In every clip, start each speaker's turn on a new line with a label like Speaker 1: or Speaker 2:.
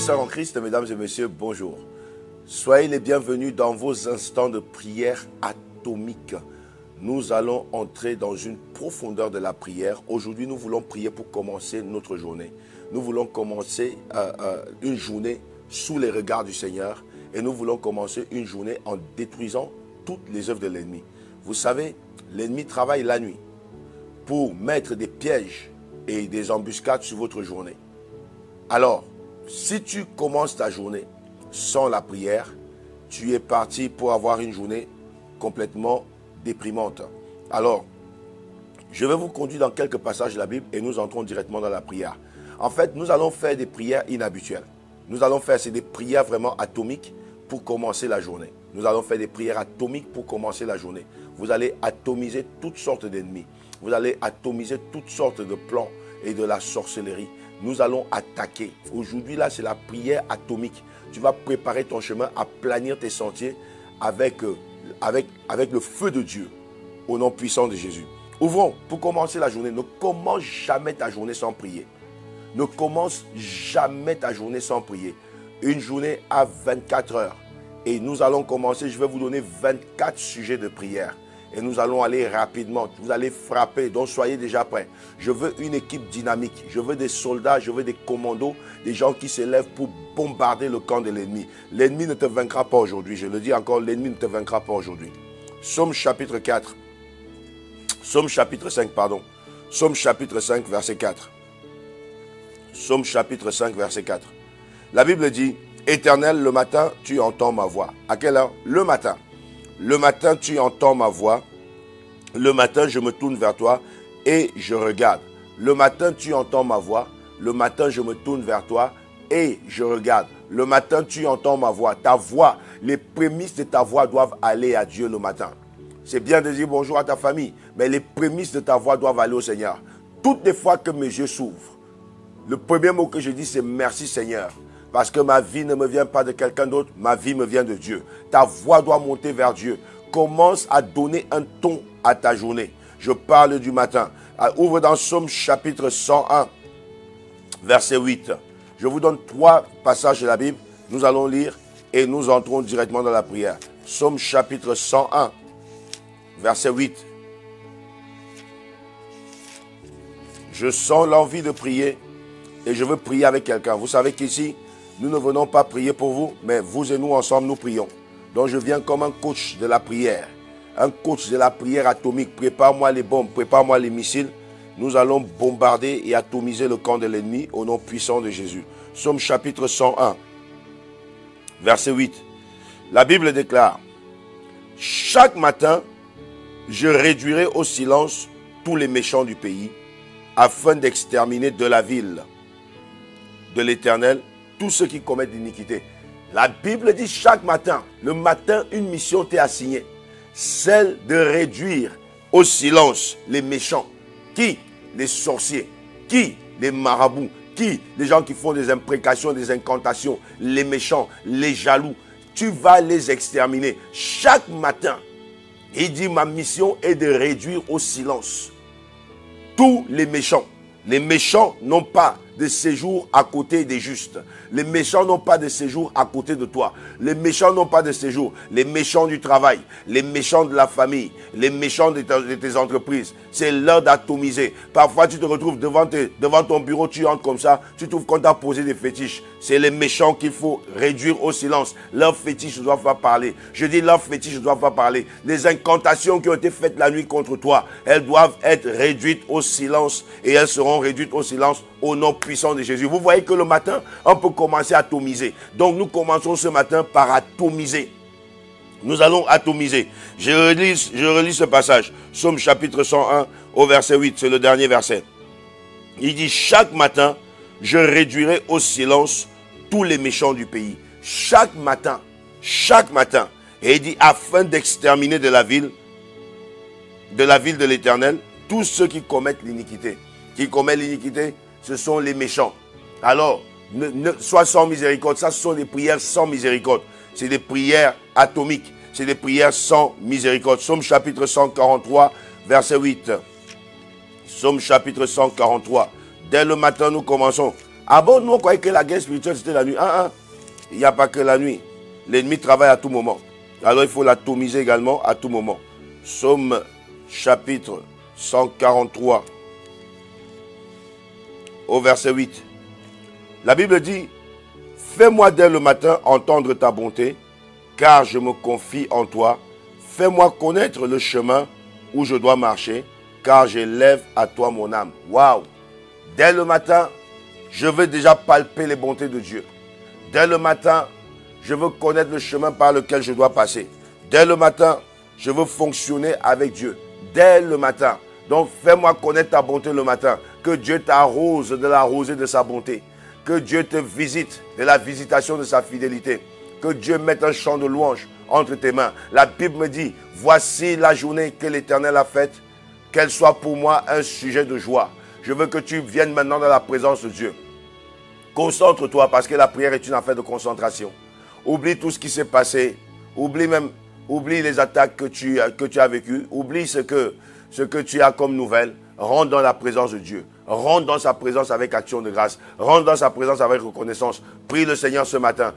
Speaker 1: sœurs en Christ, mesdames et messieurs, bonjour. Soyez les bienvenus dans vos instants de prière atomique. Nous allons entrer dans une profondeur de la prière. Aujourd'hui, nous voulons prier pour commencer notre journée. Nous voulons commencer une journée sous les regards du Seigneur et nous voulons commencer une journée en détruisant toutes les œuvres de l'ennemi. Vous savez, l'ennemi travaille la nuit pour mettre des pièges et des embuscades sur votre journée. Alors, si tu commences ta journée sans la prière, tu es parti pour avoir une journée complètement déprimante. Alors, je vais vous conduire dans quelques passages de la Bible et nous entrons directement dans la prière. En fait, nous allons faire des prières inhabituelles. Nous allons faire des prières vraiment atomiques pour commencer la journée. Nous allons faire des prières atomiques pour commencer la journée. Vous allez atomiser toutes sortes d'ennemis. Vous allez atomiser toutes sortes de plans et de la sorcellerie. Nous allons attaquer. Aujourd'hui, là, c'est la prière atomique. Tu vas préparer ton chemin, à planir tes sentiers avec le feu de Dieu, au nom puissant de Jésus. Ouvrons, pour commencer la journée, ne commence jamais ta journée sans prier. Ne commence jamais ta journée sans prier. Une journée à 24 heures. Et nous allons commencer, je vais vous donner 24 sujets de prière. Et nous allons aller rapidement. Vous allez frapper, donc soyez déjà prêts. Je veux une équipe dynamique. Je veux des soldats, je veux des commandos, des gens qui se lèvent pour bombarder le camp de l'ennemi. L'ennemi ne te vaincra pas aujourd'hui. Je le dis encore, l'ennemi ne te vaincra pas aujourd'hui. Psaume chapitre 4. Psaume chapitre 5, pardon. Psaume chapitre 5, verset 4. Psaume chapitre 5, verset 4. La Bible dit, « Éternel, le matin, tu entends ma voix. » À quelle heure? Le matin. Le matin, tu entends ma voix. Le matin, je me tourne vers toi et je regarde. Le matin, tu entends ma voix. Le matin, je me tourne vers toi et je regarde. Le matin, tu entends ma voix. Ta voix, les prémices de ta voix doivent aller à Dieu le matin. C'est bien de dire bonjour à ta famille, mais les prémices de ta voix doivent aller au Seigneur. Toutes les fois que mes yeux s'ouvrent, le premier mot que je dis, c'est merci Seigneur. Parce que ma vie ne me vient pas de quelqu'un d'autre, ma vie me vient de Dieu. Ta voix doit monter vers Dieu. Commence à donner un ton à ta journée. Je parle du matin. Ouvre dans Psaume chapitre 101, verset 8. Je vous donne 3 passages de la Bible. Nous allons lire et nous entrons directement dans la prière. Psaume chapitre 101, verset 8. Je sens l'envie de prier et je veux prier avec quelqu'un. Vous savez qu'ici, nous ne venons pas prier pour vous, mais vous et nous ensemble, nous prions. Donc je viens comme un coach de la prière. Un coach de la prière atomique. Prépare-moi les bombes, prépare-moi les missiles. Nous allons bombarder et atomiser le camp de l'ennemi au nom puissant de Jésus. Psaume chapitre 101, verset 8. La Bible déclare, « Chaque matin, je réduirai au silence tous les méchants du pays, afin d'exterminer de la ville de l'Éternel tous ceux qui commettent l'iniquité. » La Bible dit chaque matin, le matin, une mission t'est assignée. Celle de réduire au silence les méchants. Qui? Les sorciers. Qui? Les marabouts. Qui? Les gens qui font des imprécations, des incantations. Les méchants, les jaloux. Tu vas les exterminer. Chaque matin, il dit ma mission est de réduire au silence tous les méchants. Les méchants n'ont pas de séjour à côté des justes. Les méchants n'ont pas de séjour à côté de toi. Les méchants n'ont pas de séjour. Les méchants du travail, les méchants de la famille, les méchants de tes entreprises. C'est l'heure d'atomiser. Parfois, tu te retrouves devant ton bureau, tu entres comme ça, tu trouves qu'on t'a posé des fétiches. C'est les méchants qu'il faut réduire au silence. Leurs fétiches ne doivent pas parler. Je dis leurs fétiches ne doivent pas parler. Les incantations qui ont été faites la nuit contre toi, elles doivent être réduites au silence et elles seront réduites au silence au nom puissant de Jésus. Vous voyez que le matin, on peut commencer à atomiser. Donc nous commençons ce matin par atomiser. Nous allons atomiser. Je relis ce passage. Psaume chapitre 101 au verset 8. C'est le dernier verset. Il dit, chaque matin, je réduirai au silence tous les méchants du pays. Chaque matin. Et il dit, afin d'exterminer de la ville de l'Éternel, tous ceux qui commettent l'iniquité. Qui commettent l'iniquité, ce sont les méchants. Alors, sois sans miséricorde. Ça, ce sont des prières sans miséricorde. C'est des prières atomiques. C'est des prières sans miséricorde. Psaume chapitre 143, verset 8. Psaume chapitre 143. Dès le matin, nous commençons Ah bon, nous on croyait que la guerre spirituelle c'était la nuit. Il n'y a pas que la nuit. L'ennemi travaille à tout moment. Alors il faut l'atomiser également à tout moment. Psaume chapitre 143 au verset 8. La Bible dit, fais-moi dès le matin entendre ta bonté, car je me confie en toi. Fais-moi connaître le chemin où je dois marcher, car j'élève à toi mon âme. Waouh! Dès le matin, je veux déjà palper les bontés de Dieu. Dès le matin, je veux connaître le chemin par lequel je dois passer. Dès le matin, je veux fonctionner avec Dieu. Dès le matin. Donc, fais-moi connaître ta bonté le matin. Que Dieu t'arrose de la rosée de sa bonté. Que Dieu te visite de la visitation de sa fidélité. Que Dieu mette un chant de louange entre tes mains. La Bible me dit, voici la journée que l'Éternel a faite. Qu'elle soit pour moi un sujet de joie. Je veux que tu viennes maintenant dans la présence de Dieu. Concentre-toi parce que la prière est une affaire de concentration. Oublie tout ce qui s'est passé. Oublie les attaques que tu as vécues. Oublie ce que tu as comme nouvelle. Rentre dans la présence de Dieu. Rentre dans sa présence avec action de grâce. Rentre dans sa présence avec reconnaissance. Prie le Seigneur ce matin.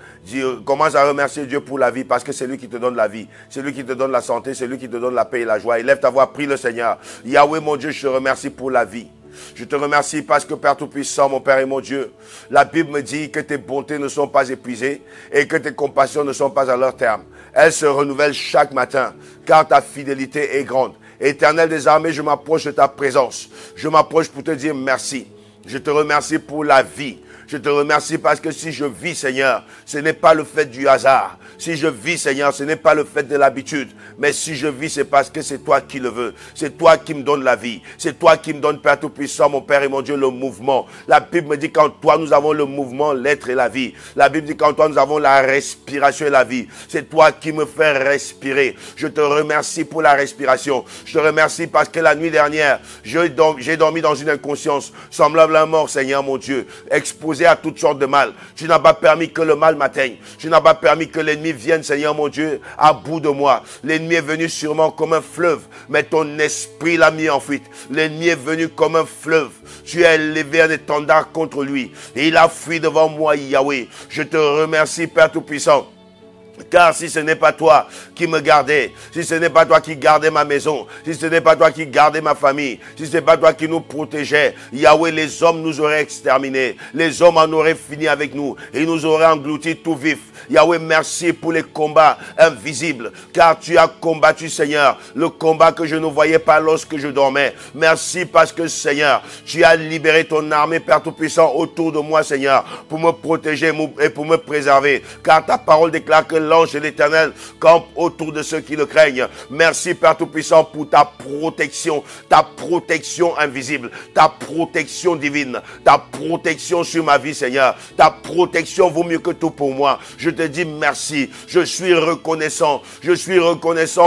Speaker 1: Commence à remercier Dieu pour la vie parce que c'est lui qui te donne la vie. C'est lui qui te donne la santé. C'est lui qui te donne la paix et la joie. Élève ta voix, prie le Seigneur. Yahweh mon Dieu, je te remercie pour la vie. Je te remercie parce que Père Tout-Puissant, mon Père et mon Dieu, la Bible me dit que tes bontés ne sont pas épuisées et que tes compassions ne sont pas à leur terme. Elles se renouvellent chaque matin car ta fidélité est grande. Éternel des armées, je m'approche de ta présence. Je m'approche pour te dire merci. Je te remercie pour la vie. Je te remercie parce que si je vis, Seigneur, ce n'est pas le fait du hasard. Si je vis, Seigneur, ce n'est pas le fait de l'habitude. Mais si je vis, c'est parce que c'est toi qui le veux. C'est toi qui me donnes la vie. C'est toi qui me donnes, Père Tout-Puissant, mon Père et mon Dieu, le mouvement. La Bible me dit qu'en toi, nous avons le mouvement, l'être et la vie. La Bible dit qu'en toi, nous avons la respiration et la vie. C'est toi qui me fais respirer. Je te remercie pour la respiration. Je te remercie parce que la nuit dernière, j'ai dormi dans une inconscience semblable à la mort, Seigneur, mon Dieu, exposé à toutes sortes de mal. Tu n'as pas permis que le mal m'atteigne. Tu n'as pas permis que l'ennemi vienne, Seigneur mon Dieu, à bout de moi. L'ennemi est venu sûrement comme un fleuve, mais ton esprit l'a mis en fuite. L'ennemi est venu comme un fleuve. Tu as élevé un étendard contre lui. Et il a fui devant moi, Yahweh. Je te remercie, Père Tout-Puissant. Car si ce n'est pas toi qui me gardais, si ce n'est pas toi qui gardais ma maison, si ce n'est pas toi qui gardais ma famille, si ce n'est pas toi qui nous protégeais, Yahweh, les hommes nous auraient exterminés, les hommes en auraient fini avec nous, et ils nous auraient engloutis tout vif. Yahweh, merci pour les combats invisibles, car tu as combattu, Seigneur, le combat que je ne voyais pas lorsque je dormais. Merci parce que, Seigneur, tu as libéré ton armée, Père Tout-Puissant, autour de moi, Seigneur, pour me protéger et pour me préserver, car ta parole déclare que l'ange de l'Éternel campe autour de ceux qui le craignent. Merci, Père Tout-Puissant, pour ta protection invisible, ta protection divine, ta protection sur ma vie, Seigneur. Ta protection vaut mieux que tout pour moi. Je te dis merci. Je suis reconnaissant,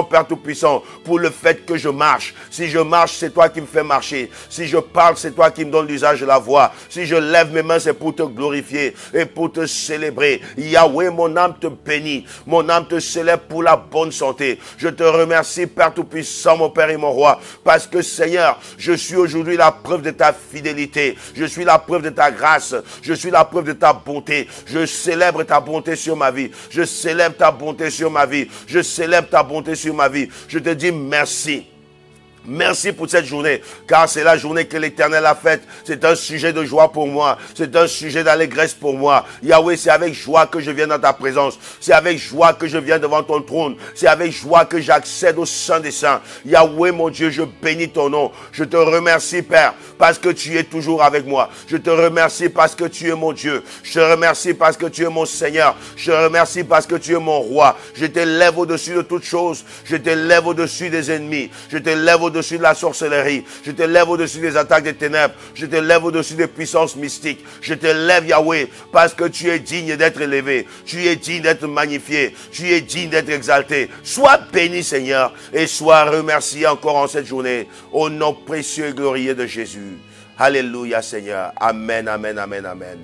Speaker 1: Père Tout-Puissant, pour le fait que je marche. Si je marche, c'est toi qui me fais marcher. Si je parle, c'est toi qui me donnes l'usage de la voix. Si je lève mes mains, c'est pour te glorifier et pour te célébrer. Yahweh, mon âme te bénit. Mon âme te célèbre pour la bonne santé. Je te remercie, Père Tout-Puissant, mon Père et mon Roi, parce que, Seigneur, je suis aujourd'hui la preuve de ta fidélité. Je suis la preuve de ta grâce. Je suis la preuve de ta bonté. Je célèbre ta bonté sur ma vie. Je célèbre ta bonté sur ma vie. Je célèbre ta bonté sur ma vie. Je te dis merci. Merci pour cette journée, car c'est la journée que l'Éternel a faite. C'est un sujet de joie pour moi. C'est un sujet d'allégresse pour moi. Yahweh, c'est avec joie que je viens dans ta présence. C'est avec joie que je viens devant ton trône. C'est avec joie que j'accède au sein des saints. Yahweh, mon Dieu, je bénis ton nom. Je te remercie, Père, parce que tu es toujours avec moi. Je te remercie parce que tu es mon Dieu. Je te remercie parce que tu es mon Seigneur. Je te remercie parce que tu es mon roi. Je te lève au-dessus de toutes choses. Je te lève au-dessus des ennemis. Je te lève au-dessus de la sorcellerie. Je te lève au-dessus des attaques des ténèbres. Je te lève au-dessus des puissances mystiques. Je te lève, Yahweh, parce que tu es digne d'être élevé. Tu es digne d'être magnifié. Tu es digne d'être exalté. Sois béni, Seigneur, et sois remercié encore en cette journée. Au nom précieux et glorieux de Jésus. Alléluia, Seigneur. Amen, amen, amen, amen.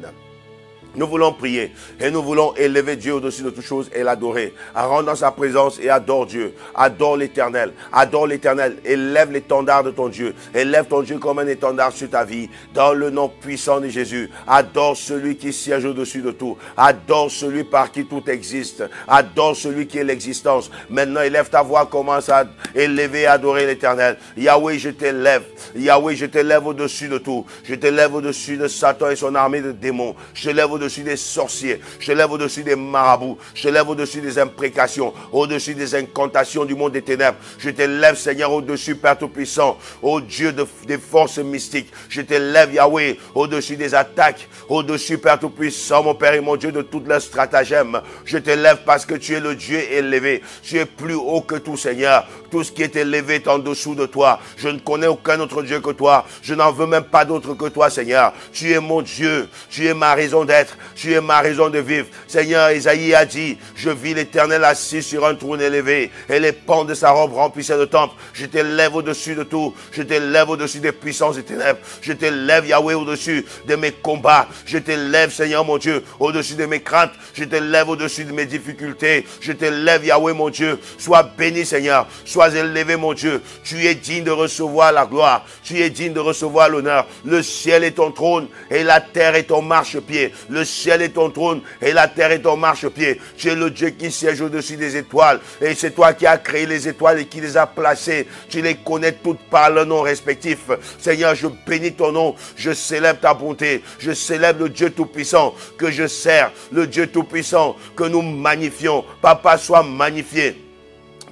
Speaker 1: Nous voulons prier et nous voulons élever Dieu au-dessus de toutes choses et l'adorer. Rentre dans sa présence et adore Dieu. Adore l'Éternel. Adore l'Éternel. Élève l'étendard de ton Dieu. Élève ton Dieu comme un étendard sur ta vie. Dans le nom puissant de Jésus. Adore celui qui siège au-dessus de tout. Adore celui par qui tout existe. Adore celui qui est l'existence. Maintenant, élève ta voix. Commence à élever et adorer l'Éternel. Yahweh, je t'élève. Yahweh, je t'élève au-dessus de tout. Je t'élève au-dessus de Satan et son armée de démons. Je t'élève au-dessus des sorciers, je lève au-dessus des marabouts, je lève au-dessus des imprécations, au-dessus des incantations du monde des ténèbres. Je t'élève, Seigneur, au-dessus, Père Tout-Puissant, ô Dieu des forces mystiques. Je t'élève, Yahweh, au-dessus des attaques, au-dessus, Père Tout-Puissant, mon Père et mon Dieu, de toutes leurs stratagèmes. Je t'élève parce que tu es le Dieu élevé. Tu es plus haut que tout, Seigneur. Tout ce qui est élevé est en dessous de toi. Je ne connais aucun autre Dieu que toi. Je n'en veux même pas d'autre que toi, Seigneur. Tu es mon Dieu. Tu es ma raison d'être. Tu es ma raison de vivre. Seigneur, Isaïe a dit, je vis l'Éternel assis sur un trône élevé et les pans de sa robe remplissaient le temple. Je t'élève au-dessus de tout. Je t'élève au-dessus des puissances des ténèbres. Je t'élève, Yahweh, au-dessus de mes combats. Je t'élève, Seigneur, mon Dieu, au-dessus de mes craintes. Je t'élève au-dessus de mes difficultés. Je t'élève, Yahweh, mon Dieu. Sois béni, Seigneur. Sois élevé, mon Dieu. Tu es digne de recevoir la gloire. Tu es digne de recevoir l'honneur. Le ciel est ton trône et la terre est ton marchepied. Le ciel est ton trône et la terre est ton marchepied. Tu es le Dieu qui siège au-dessus des étoiles. Et c'est toi qui as créé les étoiles et qui les as placées. Tu les connais toutes par leur nom respectif. Seigneur, je bénis ton nom. Je célèbre ta bonté. Je célèbre le Dieu Tout-Puissant que je sers. Le Dieu Tout-Puissant que nous magnifions. Papa, sois magnifié.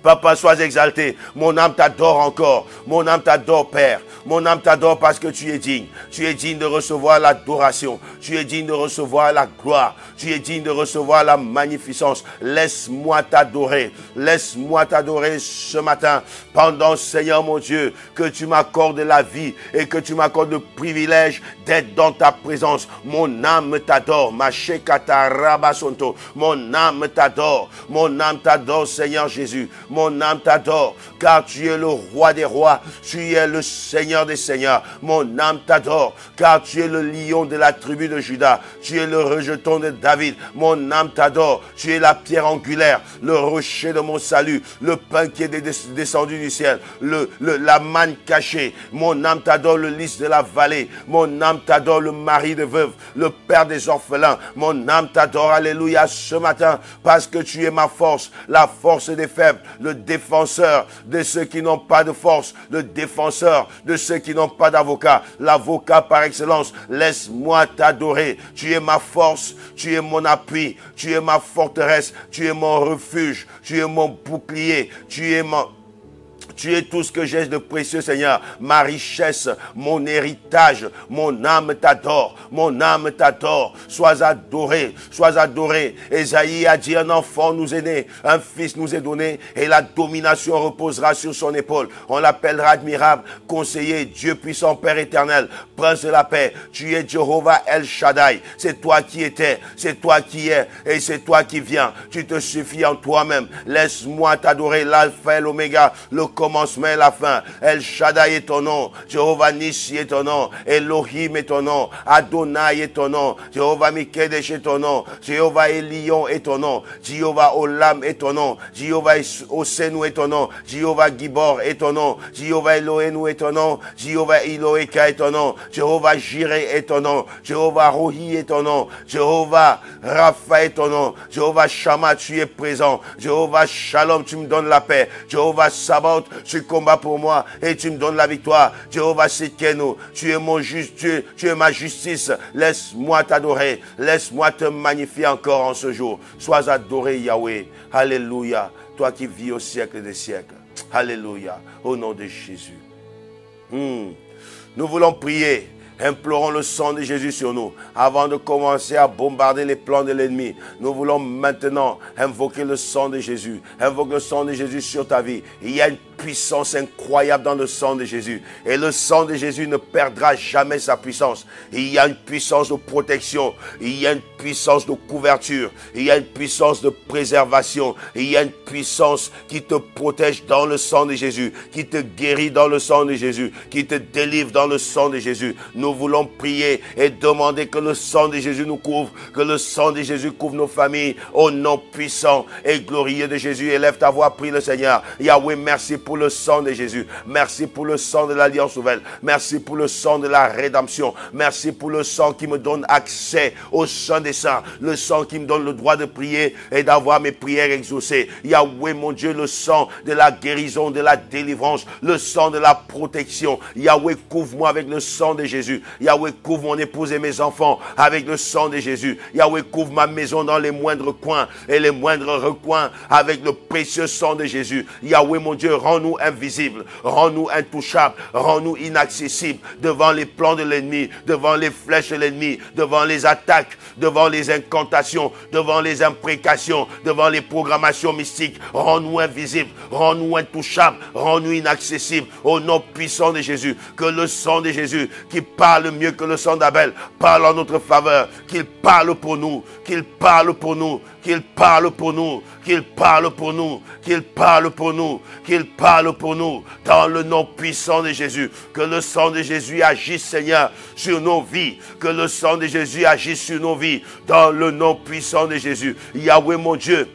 Speaker 1: Papa, sois exalté. Mon âme t'adore encore. Mon âme t'adore, Père. Mon âme t'adore parce que tu es digne. Tu es digne de recevoir l'adoration. Tu es digne de recevoir la gloire. Tu es digne de recevoir la magnificence. Laisse-moi t'adorer. Laisse-moi t'adorer ce matin. Pendant, Seigneur mon Dieu, que tu m'accordes la vie et que tu m'accordes le privilège d'être dans ta présence. Mon âme t'adore. Machekata rabasonto. Mon âme t'adore. Mon âme t'adore, Seigneur Jésus. Mon âme t'adore, car tu es le roi des rois, tu es le Seigneur des seigneurs. Mon âme t'adore, car tu es le lion de la tribu de Juda, tu es le rejeton de David. Mon âme t'adore, tu es la pierre angulaire, le rocher de mon salut, le pain qui est descendu du ciel, la manne cachée. Mon âme t'adore, le lys de la vallée. Mon âme t'adore, le mari de veuve, le père des orphelins. Mon âme t'adore, alléluia, ce matin, parce que tu es ma force, la force des faibles, le défenseur de ceux qui n'ont pas de force, le défenseur de ceux qui n'ont pas d'avocat, l'avocat par excellence. Laisse-moi t'adorer. Tu es ma force, tu es mon appui, tu es ma forteresse, tu es mon refuge, tu es mon bouclier, tu es tout ce que j'ai de précieux, Seigneur. Ma richesse, mon héritage, mon âme t'adore. Mon âme t'adore. Sois adoré, sois adoré. Esaïe a dit, un enfant nous est né, un fils nous est donné, et la domination reposera sur son épaule. On l'appellera admirable, conseiller, Dieu puissant, Père éternel, prince de la paix. Tu es Jéhovah El Shaddai. C'est toi qui étais, c'est toi qui es, et c'est toi qui viens. Tu te suffis en toi-même. Laisse-moi t'adorer, l'alpha et l'oméga, le commencement et la fin. El Shaddai est ton nom. Jéhovah Nissi est ton nom. Elohim est ton nom. Adonai est ton nom. Jéhovah Mikedesh est ton nom. Jéhovah Elion est ton nom. Jéhovah Olam est ton nom. Jéhovah Osenu est ton nom. Jéhovah Gibor est ton nom. Jéhovah Elohenu est ton nom. Jéhovah Eloheka est ton nom. Jéhovah Jireh est ton nom. Jéhovah Rohi est ton nom. Jéhovah Rapha est ton nom. Jéhovah Shammah, tu es présent. Jéhovah Shalom, tu me donnes la paix. Jéhovah Sabaoth, tu combats pour moi et tu me donnes la victoire. Jéhovah Sikenu, tu es mon juste, tu es ma justice. Laisse-moi t'adorer. Laisse-moi te magnifier encore en ce jour. Sois adoré, Yahweh. Alléluia. Toi qui vis au siècle des siècles. Alléluia. Au nom de Jésus. Nous voulons prier. Implorons le sang de Jésus sur nous avant de commencer à bombarder les plans de l'ennemi. Nous voulons maintenant invoquer le sang de Jésus. Invoque le sang de Jésus sur ta vie. Il y a une puissance incroyable dans le sang de Jésus. Et le sang de Jésus ne perdra jamais sa puissance. Il y a une puissance de protection. Il y a une puissance de couverture. Il y a une puissance de préservation. Il y a une puissance qui te protège dans le sang de Jésus, qui te guérit dans le sang de Jésus, qui te délivre dans le sang de Jésus. Nous voulons prier et demander que le sang de Jésus nous couvre, que le sang de Jésus couvre nos familles, au nom puissant et glorieux de Jésus. Élève ta voix, prie le Seigneur. Yahweh, merci pour le sang de Jésus. Merci pour le sang de l'Alliance nouvelle. Merci pour le sang de la rédemption. Merci pour le sang qui me donne accès au sein des saints. Le sang qui me donne le droit de prier et d'avoir mes prières exaucées. Yahweh, mon Dieu, le sang de la guérison, de la délivrance, le sang de la protection. Yahweh, couvre-moi avec le sang de Jésus. Yahweh, couvre mon épouse et mes enfants avec le sang de Jésus. Yahweh, couvre ma maison dans les moindres coins et les moindres recoins avec le précieux sang de Jésus. Yahweh, mon Dieu, rends-nous invisibles, rends-nous intouchables, rends-nous inaccessibles devant les plans de l'ennemi, devant les flèches de l'ennemi, devant les attaques, devant les incantations, devant les imprécations, devant les programmations mystiques. Rends-nous invisibles, rends-nous intouchables, rends-nous inaccessibles au nom puissant de Jésus. Que le sang de Jésus, qui parle mieux que le sang d'Abel, parle en notre faveur, qu'il parle pour nous, qu'il parle pour nous, qu'il parle pour nous, qu'il parle pour nous, qu'il parle pour nous, qu'il parle pour nous, dans le nom puissant de Jésus. Que le sang de Jésus agisse, Seigneur, sur nos vies. Que le sang de Jésus agisse sur nos vies, dans le nom puissant de Jésus. Yahweh, mon Dieu,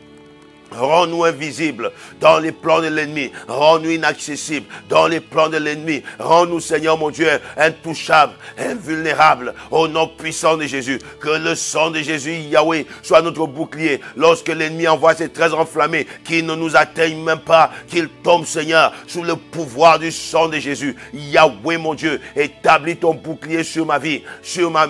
Speaker 1: rends-nous invisibles dans les plans de l'ennemi. Rends-nous inaccessibles dans les plans de l'ennemi. Rends-nous, Seigneur mon Dieu, intouchables, invulnérables au nom puissant de Jésus. Que le sang de Jésus, Yahweh, soit notre bouclier. Lorsque l'ennemi envoie ses traits enflammés, qu'il ne nous atteigne même pas, qu'il tombe, Seigneur, sous le pouvoir du sang de Jésus. Yahweh, mon Dieu, établis ton bouclier sur ma vie, sur ma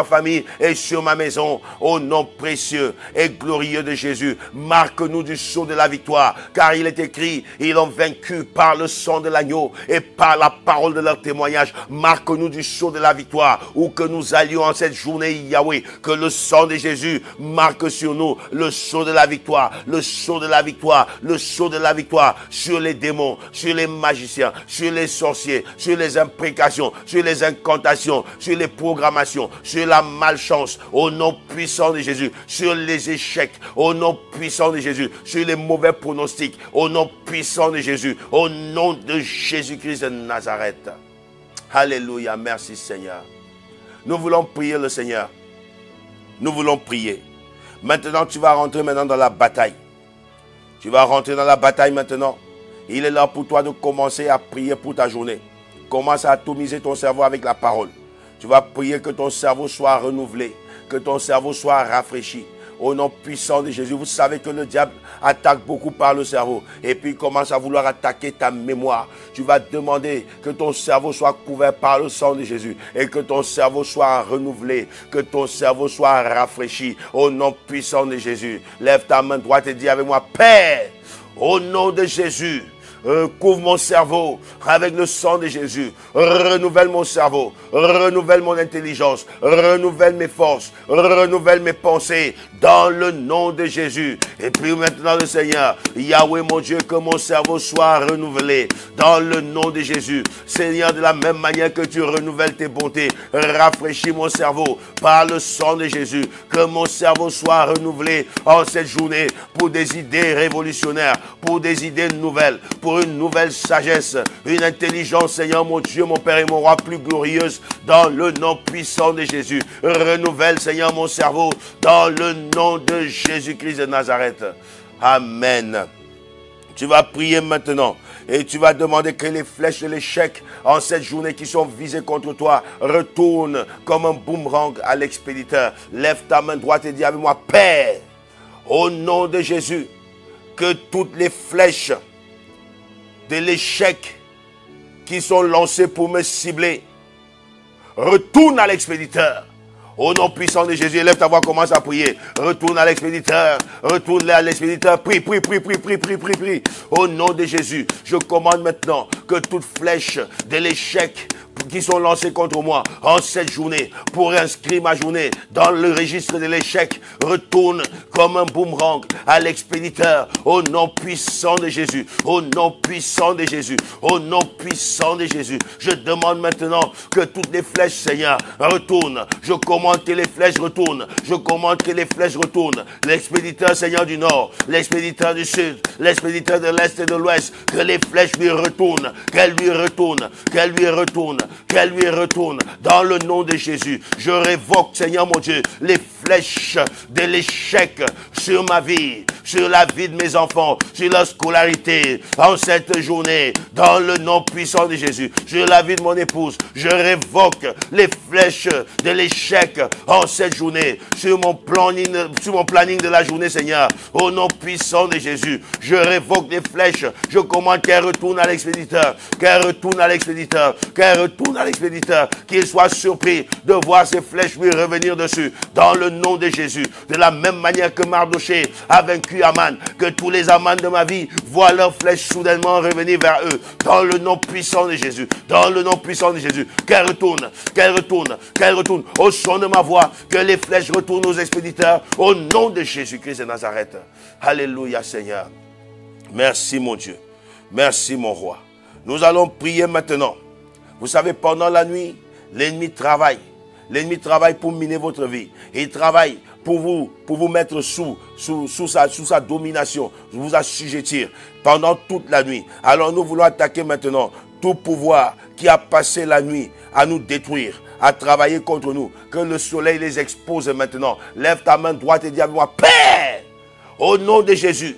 Speaker 1: famille et sur ma maison. Au nom précieux et glorieux de Jésus, marque-nous du sceau de la victoire, car il est écrit, ils ont vaincu par le sang de l'agneau et par la parole de leur témoignage. Marque-nous du sceau de la victoire, où que nous allions en cette journée, Yahweh, que le sang de Jésus marque sur nous le sceau de la victoire, le sceau de la victoire, le sceau de la victoire sur les démons, sur les magiciens, sur les sorciers, sur les imprécations, sur les incantations, sur les programmations, sur la malchance, au nom puissant de Jésus, sur les échecs, au nom puissant de Jésus, sur les mauvais pronostics, au nom puissant de Jésus, au nom de Jésus-Christ de Nazareth. Alléluia, merci Seigneur. Nous voulons prier le Seigneur. Nous voulons prier. Maintenant, tu vas rentrer maintenant dans la bataille. Tu vas rentrer dans la bataille maintenant. Il est là pour toi de commencer à prier pour ta journée. Commence à atomiser ton cerveau avec la parole. Tu vas prier que ton cerveau soit renouvelé, que ton cerveau soit rafraîchi. Au nom puissant de Jésus, vous savez que le diable attaque beaucoup par le cerveau. Et puis il commence à vouloir attaquer ta mémoire. Tu vas demander que ton cerveau soit couvert par le sang de Jésus. Et que ton cerveau soit renouvelé. Que ton cerveau soit rafraîchi. Au nom puissant de Jésus. Lève ta main droite et dis avec moi, Père, au nom de Jésus, couvre mon cerveau avec le sang de Jésus. Renouvelle mon cerveau. Renouvelle mon intelligence. Renouvelle mes forces. Renouvelle mes pensées. Dans le nom de Jésus. Et puis maintenant le Seigneur. Yahweh mon Dieu, que mon cerveau soit renouvelé. Dans le nom de Jésus. Seigneur, de la même manière que tu renouvelles tes bontés, rafraîchis mon cerveau par le sang de Jésus. Que mon cerveau soit renouvelé en cette journée pour des idées révolutionnaires, pour des idées nouvelles, pour une nouvelle sagesse, une intelligence, Seigneur mon Dieu, mon Père et mon Roi, plus glorieuse, dans le nom puissant de Jésus. Renouvelle, Seigneur, mon cerveau, dans le nom de Jésus-Christ de Nazareth. Amen. Tu vas prier maintenant et tu vas demander que les flèches de l'échec en cette journée qui sont visées contre toi retournent comme un boomerang à l'expéditeur. Lève ta main droite et dis avec moi, Père, au nom de Jésus, que toutes les flèches de l'échec qui sont lancés pour me cibler retourne à l'expéditeur. Au nom puissant de Jésus, élève ta voix, commence à prier. Retourne à l'expéditeur. Retourne à l'expéditeur. Prie. Au nom de Jésus, je commande maintenant que toute flèche de l'échec qui sont lancés contre moi en cette journée pour inscrire ma journée dans le registre de l'échec retourne comme un boomerang à l'expéditeur au nom puissant de Jésus, au nom puissant de Jésus, au nom puissant de Jésus. Je demande maintenant que toutes les flèches, Seigneur, retournent. Je commande que les flèches retournent. Je commande que les flèches retournent. L'expéditeur, Seigneur, du Nord, l'expéditeur du Sud, l'expéditeur de l'Est et de l'Ouest, que les flèches lui retournent, qu'elles lui retournent, qu'elles lui retournent, qu'elles lui retournent. Dans le nom de Jésus, je révoque, Seigneur mon Dieu, les flèches de l'échec sur ma vie, sur la vie de mes enfants, sur leur scolarité, en cette journée, dans le nom puissant de Jésus, sur la vie de mon épouse, je révoque les flèches de l'échec en cette journée, sur mon planning de la journée, Seigneur, au nom puissant de Jésus, je révoque les flèches, je commande qu'elles retournent à l'expéditeur, qu'elles retournent à l'expéditeur, qu'elles retournent à l'expéditeur, qu'il soit surpris de voir ces flèches lui revenir dessus, dans le nom de Jésus, de la même manière que Mardoché a vaincu Aman, que tous les Amans de ma vie voient leurs flèches soudainement revenir vers eux, dans le nom puissant de Jésus, dans le nom puissant de Jésus, qu'elles retournent, qu'elles retournent, qu'elles retournent, au son de ma voix, que les flèches retournent aux expéditeurs, au nom de Jésus-Christ de Nazareth. Alléluia Seigneur. Merci mon Dieu, merci mon roi. Nous allons prier maintenant. Vous savez, pendant la nuit, l'ennemi travaille. L'ennemi travaille pour miner votre vie. Il travaille pour vous mettre sous sa domination, vous assujettir pendant toute la nuit. Alors nous voulons attaquer maintenant tout pouvoir qui a passé la nuit à nous détruire, à travailler contre nous. Que le soleil les expose maintenant. Lève ta main droite et dis avec moi, Père, au nom de Jésus,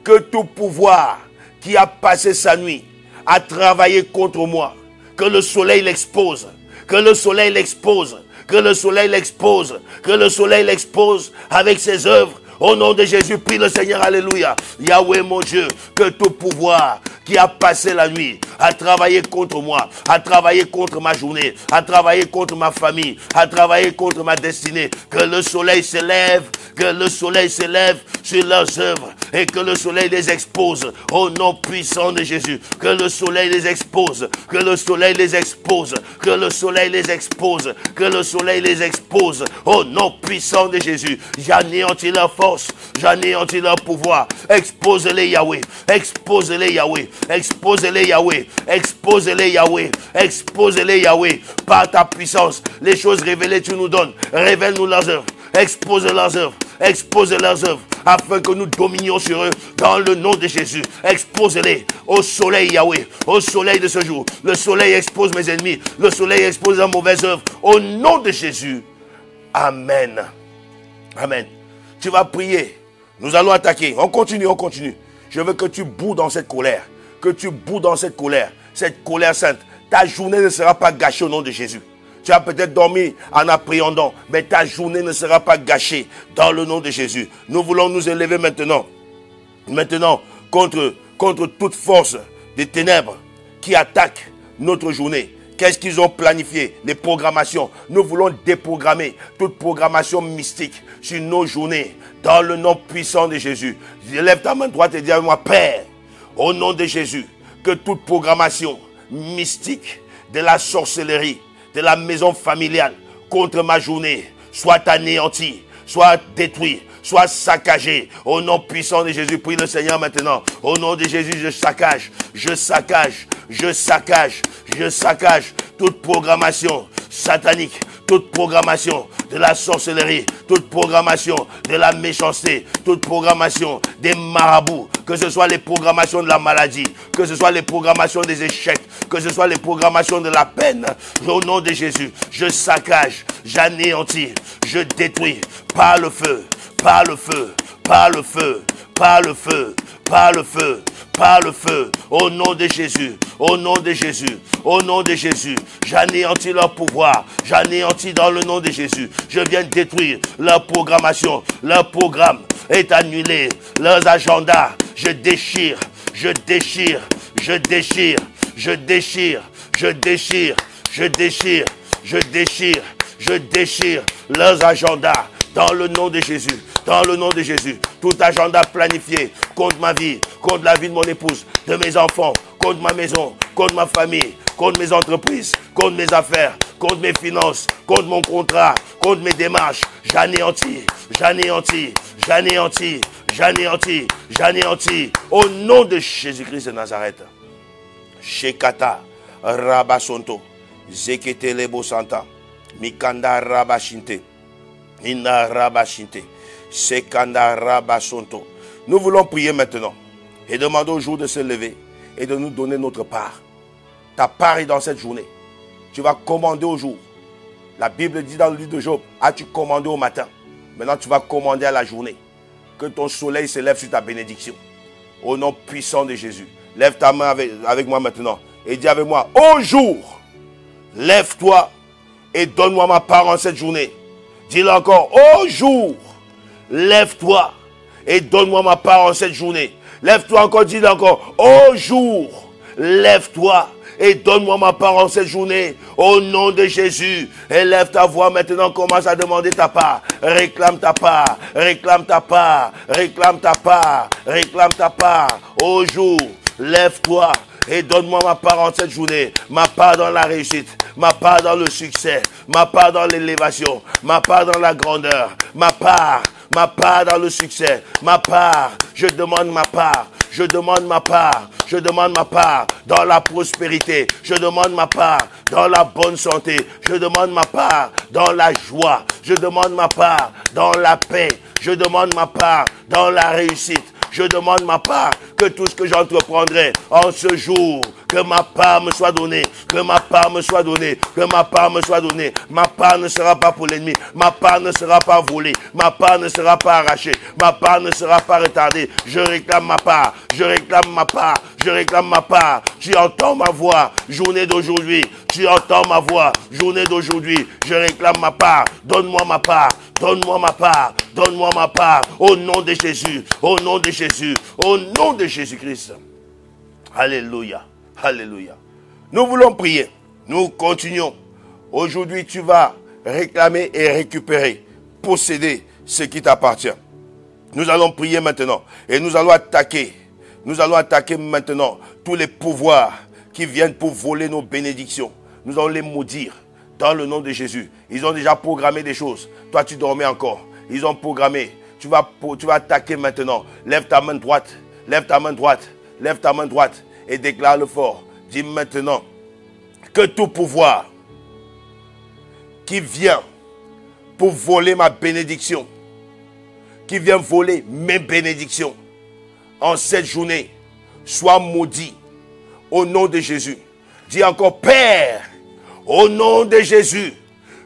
Speaker 1: que tout pouvoir qui a passé sa nuit à travailler contre moi, que le soleil l'expose, que le soleil l'expose, que le soleil l'expose, que le soleil l'expose avec ses œuvres. Au nom de Jésus, prie le Seigneur, alléluia. Yahweh mon Dieu, que tout pouvoir qui a passé la nuit à travailler contre moi, à travailler contre ma journée, à travailler contre ma famille, à travailler contre ma destinée, que le soleil s'élève, que le soleil s'élève sur leurs œuvres et que le soleil les expose au nom puissant de Jésus, que le soleil les expose, que le soleil les expose, que le soleil les expose, que le soleil les expose au nom puissant de Jésus. J'anéantis leur force, j'anéantis leur pouvoir. Expose-les Yahweh, expose-les Yahweh, expose-les Yahweh, expose-les Yahweh, expose-les Yahweh. Par ta puissance, les choses révélées tu nous donnes, révèle-nous leurs œuvres, expose leurs œuvres, expose leurs œuvres, afin que nous dominions sur eux dans le nom de Jésus. Expose-les au soleil Yahweh, au soleil de ce jour. Le soleil expose mes ennemis, le soleil expose leurs mauvaises œuvres, au nom de Jésus. Amen. Amen. Tu vas prier. Nous allons attaquer. On continue, on continue. Je veux que tu boues dans cette colère. Que tu boues dans cette colère sainte. Ta journée ne sera pas gâchée au nom de Jésus. Tu as peut-être dormi en appréhendant, mais ta journée ne sera pas gâchée dans le nom de Jésus. Nous voulons nous élever maintenant contre toute force des ténèbres qui attaquent notre journée. Qu'est-ce qu'ils ont planifié? Les programmations. Nous voulons déprogrammer toute programmation mystique sur nos journées dans le nom puissant de Jésus. Lève ta main droite et dis à moi, Père, au nom de Jésus, que toute programmation mystique de la sorcellerie, de la maison familiale contre ma journée soit anéantie, soit détruite, soit saccagée. Au nom puissant de Jésus, prie le Seigneur maintenant. Au nom de Jésus, je saccage toute programmation satanique, toute programmation de la sorcellerie, toute programmation de la méchanceté, toute programmation des marabouts, que ce soit les programmations de la maladie, que ce soit les programmations des échecs, que ce soit les programmations de la peine. Au nom de Jésus, je saccage, j'anéantis, je détruis par le feu, par le feu, par le feu, par le feu, par le feu, par le feu, au nom de Jésus, au nom de Jésus, au nom de Jésus, j'anéantis leur pouvoir, j'anéantis dans le nom de Jésus, je viens détruire leur programmation, leur programme est annulé, leurs agendas, je déchire, je déchire, je déchire, je déchire, je déchire, je déchire, je déchire, je déchire leurs agendas dans le nom de Jésus. Dans le nom de Jésus, tout agenda planifié contre ma vie, contre la vie de mon épouse, de mes enfants, contre ma maison, contre ma famille, contre mes entreprises, contre mes affaires, contre mes finances, contre mon contrat, contre mes démarches. J'anéantis, j'anéantis, j'anéantis, j'anéantis, j'anéantis. Au nom de Jésus-Christ de Nazareth. Shekata, Rabasonto, Zekete Lebo Santa, Mikanda Rabashinte, Ina Rabashinte, Sekanda Rabasonto. Nous voulons prier maintenant et demander au jour de se lever et de nous donner notre part. Ta part est dans cette journée. Tu vas commander au jour. La Bible dit dans le livre de Job, as-tu commandé au matin? Maintenant tu vas commander à la journée. Que ton soleil se lève sur ta bénédiction. Au nom puissant de Jésus. Lève ta main avec moi maintenant et dis avec moi, au jour, lève-toi et donne-moi ma part en cette journée. Dis-le encore, au jour, lève-toi et donne-moi ma part en cette journée. Lève-toi encore, dis-le encore, au jour, lève-toi et donne-moi ma part en cette journée. Au nom de Jésus, élève ta voix maintenant, commence à demander ta part. Réclame ta part, réclame ta part, réclame ta part, réclame ta part. Au jour, lève-toi et donne-moi ma part en cette journée. Ma part dans la réussite, ma part dans le succès, ma part dans l'élévation, ma part dans la grandeur, ma part dans le succès, ma part, je demande ma part. Je demande ma part, je demande ma part dans la prospérité, je demande ma part dans la bonne santé, je demande ma part dans la joie, je demande ma part dans la paix, je demande ma part dans la réussite, je demande ma part, que tout ce que j'entreprendrai en ce jour, que ma part me soit donnée, que ma part me soit donnée, que ma part me soit donnée. Ma part ne sera pas pour l'ennemi, ma part ne sera pas volée, ma part ne sera pas arrachée, ma part ne sera pas retardée. Je réclame ma part, je réclame ma part, je réclame ma part. Tu entends ma voix, journée d'aujourd'hui, tu entends ma voix, journée d'aujourd'hui, je réclame ma part, donne-moi ma part, donne-moi ma part, donne-moi ma part, au nom de Jésus, au nom de Jésus, au nom de Jésus-Christ. Alléluia, alléluia. Nous voulons prier, nous continuons. Aujourd'hui, tu vas réclamer et récupérer, posséder ce qui t'appartient. Nous allons prier maintenant et nous allons attaquer maintenant tous les pouvoirs qui viennent pour voler nos bénédictions. Nous allons les maudire dans le nom de Jésus. Ils ont déjà programmé des choses. Toi, tu dormais encore. Ils ont programmé. Tu vas attaquer maintenant. Lève ta main droite. Lève ta main droite. Lève ta main droite et déclare-le fort. Dis maintenant que tout pouvoir qui vient pour voler ma bénédiction, qui vient voler mes bénédictions en cette journée, soit maudit au nom de Jésus. Dis encore, Père, au nom de Jésus,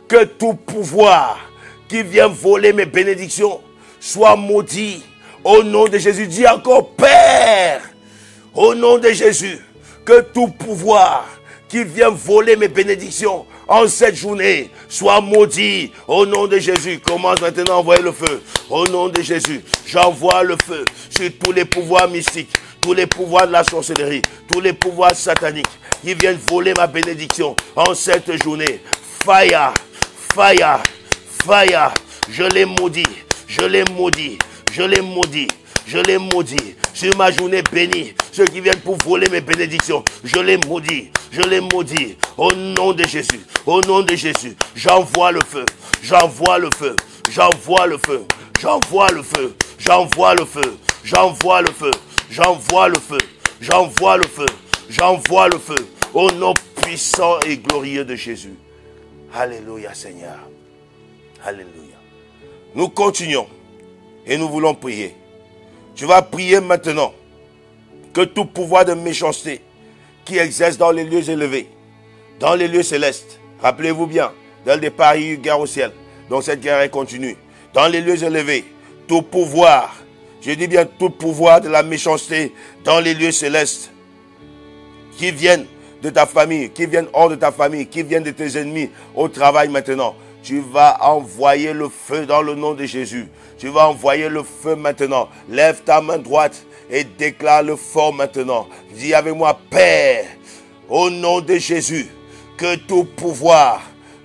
Speaker 1: que tout pouvoir qui vient voler mes bénédictions soit maudit au nom de Jésus. Dis encore, Père, au nom de Jésus, que tout pouvoir qui vient voler mes bénédictions en cette journée soit maudit au nom de Jésus. Commence maintenant à envoyer le feu. Au nom de Jésus, j'envoie le feu sur tous les pouvoirs mystiques, tous les pouvoirs de la sorcellerie, tous les pouvoirs sataniques qui viennent voler ma bénédiction en cette journée. Fire, fire, fire. Je les maudis, je les maudis, je les maudis. Je les maudis sur ma journée bénie. Ceux qui viennent pour voler mes bénédictions, je les maudis. Je les maudis. Au nom de Jésus. Au nom de Jésus. J'envoie le feu. J'envoie le feu. J'envoie le feu. J'envoie le feu. J'envoie le feu. J'envoie le feu. J'envoie le feu. J'envoie le feu. J'envoie le feu. Au nom puissant et glorieux de Jésus. Alléluia, Seigneur. Alléluia. Nous continuons et nous voulons prier. Tu vas prier maintenant que tout pouvoir de méchanceté qui exerce dans les lieux élevés, dans les lieux célestes, rappelez-vous bien, dès le départ, il y a eu guerre au ciel, donc cette guerre est continue. Dans les lieux élevés, tout pouvoir, je dis bien tout pouvoir de la méchanceté dans les lieux célestes, qui viennent de ta famille, qui viennent hors de ta famille, qui viennent de tes ennemis au travail maintenant. Tu vas envoyer le feu dans le nom de Jésus. Tu vas envoyer le feu maintenant. Lève ta main droite et déclare le fort maintenant. Dis avec moi, Père, au nom de Jésus, que tout pouvoir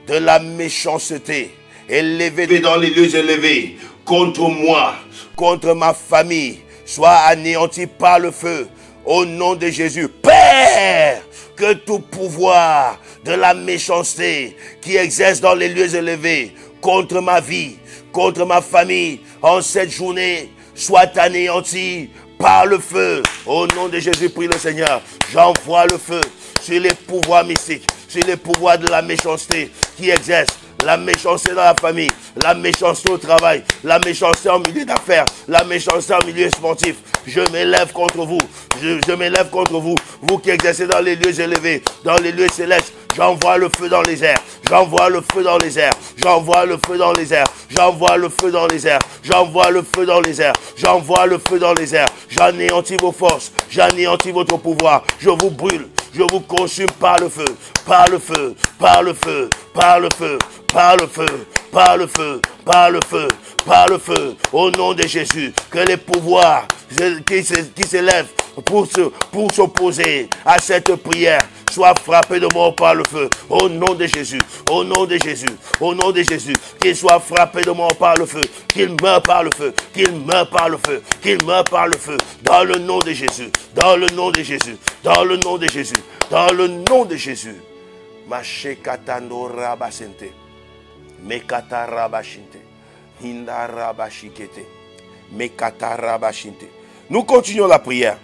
Speaker 1: de la méchanceté élevé dans les lieux élevés contre moi, contre ma famille, soit anéanti par le feu. Au nom de Jésus, Père, Père, que tout pouvoir de la méchanceté qui exerce dans les lieux élevés contre ma vie, contre ma famille, en cette journée, soit anéanti par le feu. Au nom de Jésus, prie le Seigneur. J'envoie le feu sur les pouvoirs mystiques, sur les pouvoirs de la méchanceté qui exercent. La méchanceté dans la famille, la méchanceté au travail, la méchanceté en milieu d'affaires, la méchanceté en milieu sportif. Je m'élève contre vous. Je m'élève contre vous. Vous qui exercez dans les lieux élevés, dans les lieux célestes. J'envoie le feu dans les airs. J'envoie le feu dans les airs. J'envoie le feu dans les airs. J'envoie le feu dans les airs. J'envoie le feu dans les airs. J'envoie le feu dans les airs. J'anéantis vos forces. J'anéantis votre pouvoir. Je vous brûle. Je vous consume par le feu. Par le feu. Par le feu. Par le feu. Par le feu. Par le feu. Par le feu. Par le feu. Au nom de Jésus. Que les pouvoirs qui s'élèvent pour s'opposer à cette prière soient frappés de mort par le feu. Au nom de Jésus. Au nom de Jésus. Au nom de Jésus. Qu'ils soient frappés de mort par le feu. Qu'ils meurent par le feu. Qu'ils meurent par le feu. Qu'ils meurent par le feu. Dans le nom de Jésus. Dans le nom de Jésus. Dans le nom de Jésus. Dans le nom de Jésus. Mashekatando rabasente. Mekata rabashinte. Hinda rabashikete. Mekata rabashinte. Nous continuons la prière.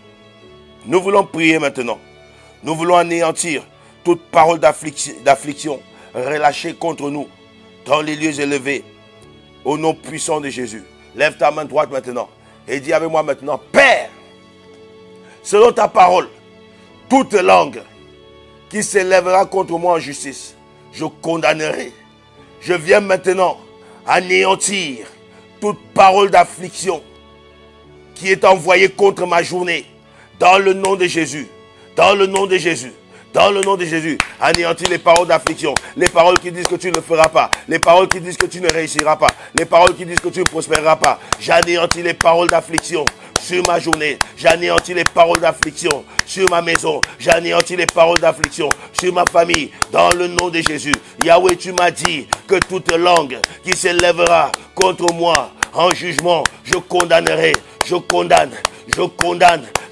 Speaker 1: Nous voulons prier maintenant. Nous voulons anéantir toute parole d'affliction relâchée contre nous dans les lieux élevés. Au nom puissant de Jésus. Lève ta main droite maintenant et dis avec moi maintenant: Père, selon ta parole, toute langue qui s'élèvera contre moi en justice, je condamnerai. Je viens maintenant anéantir toute parole d'affliction qui est envoyée contre ma journée. Dans le nom de Jésus. Dans le nom de Jésus. Dans le nom de Jésus. Anéantis les paroles d'affliction. Les paroles qui disent que tu ne le feras pas. Les paroles qui disent que tu ne réussiras pas. Les paroles qui disent que tu ne prospéreras pas. J'anéantis les paroles d'affliction sur ma journée. J'anéantis les paroles d'affliction sur ma maison. J'anéantis les paroles d'affliction sur ma famille. Dans le nom de Jésus. Yahweh, tu m'as dit que toute langue qui s'élèvera contre moi en jugement, je condamnerai. Je condamne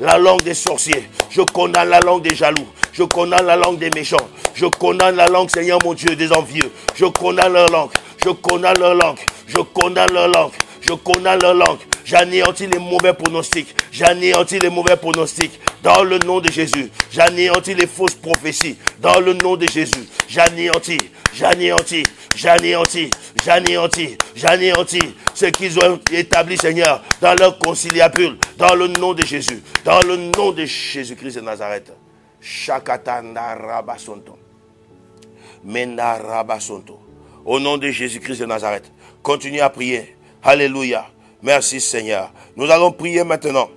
Speaker 1: la langue des sorciers. Je condamne la langue des jaloux. Je condamne la langue des méchants. Je condamne la langue, Seigneur mon Dieu, des envieux. Je condamne leur langue. Je condamne leur langue. Je condamne leur langue. Je condamne leur langue. J'anéantis les mauvais pronostics. J'anéantis les mauvais pronostics. Dans le nom de Jésus. J'anéantis les fausses prophéties. Dans le nom de Jésus. J'anéantis ce qu'ils ont établi, Seigneur, dans leur conciliabule. Dans le nom de Jésus. Dans le nom de Jésus-Christ de Nazareth. Shakatanda Rabasonto. Menda Rabasonto. Au nom de Jésus-Christ de Nazareth. Continuez à prier. Alléluia. Merci Seigneur. Nous allons prier maintenant.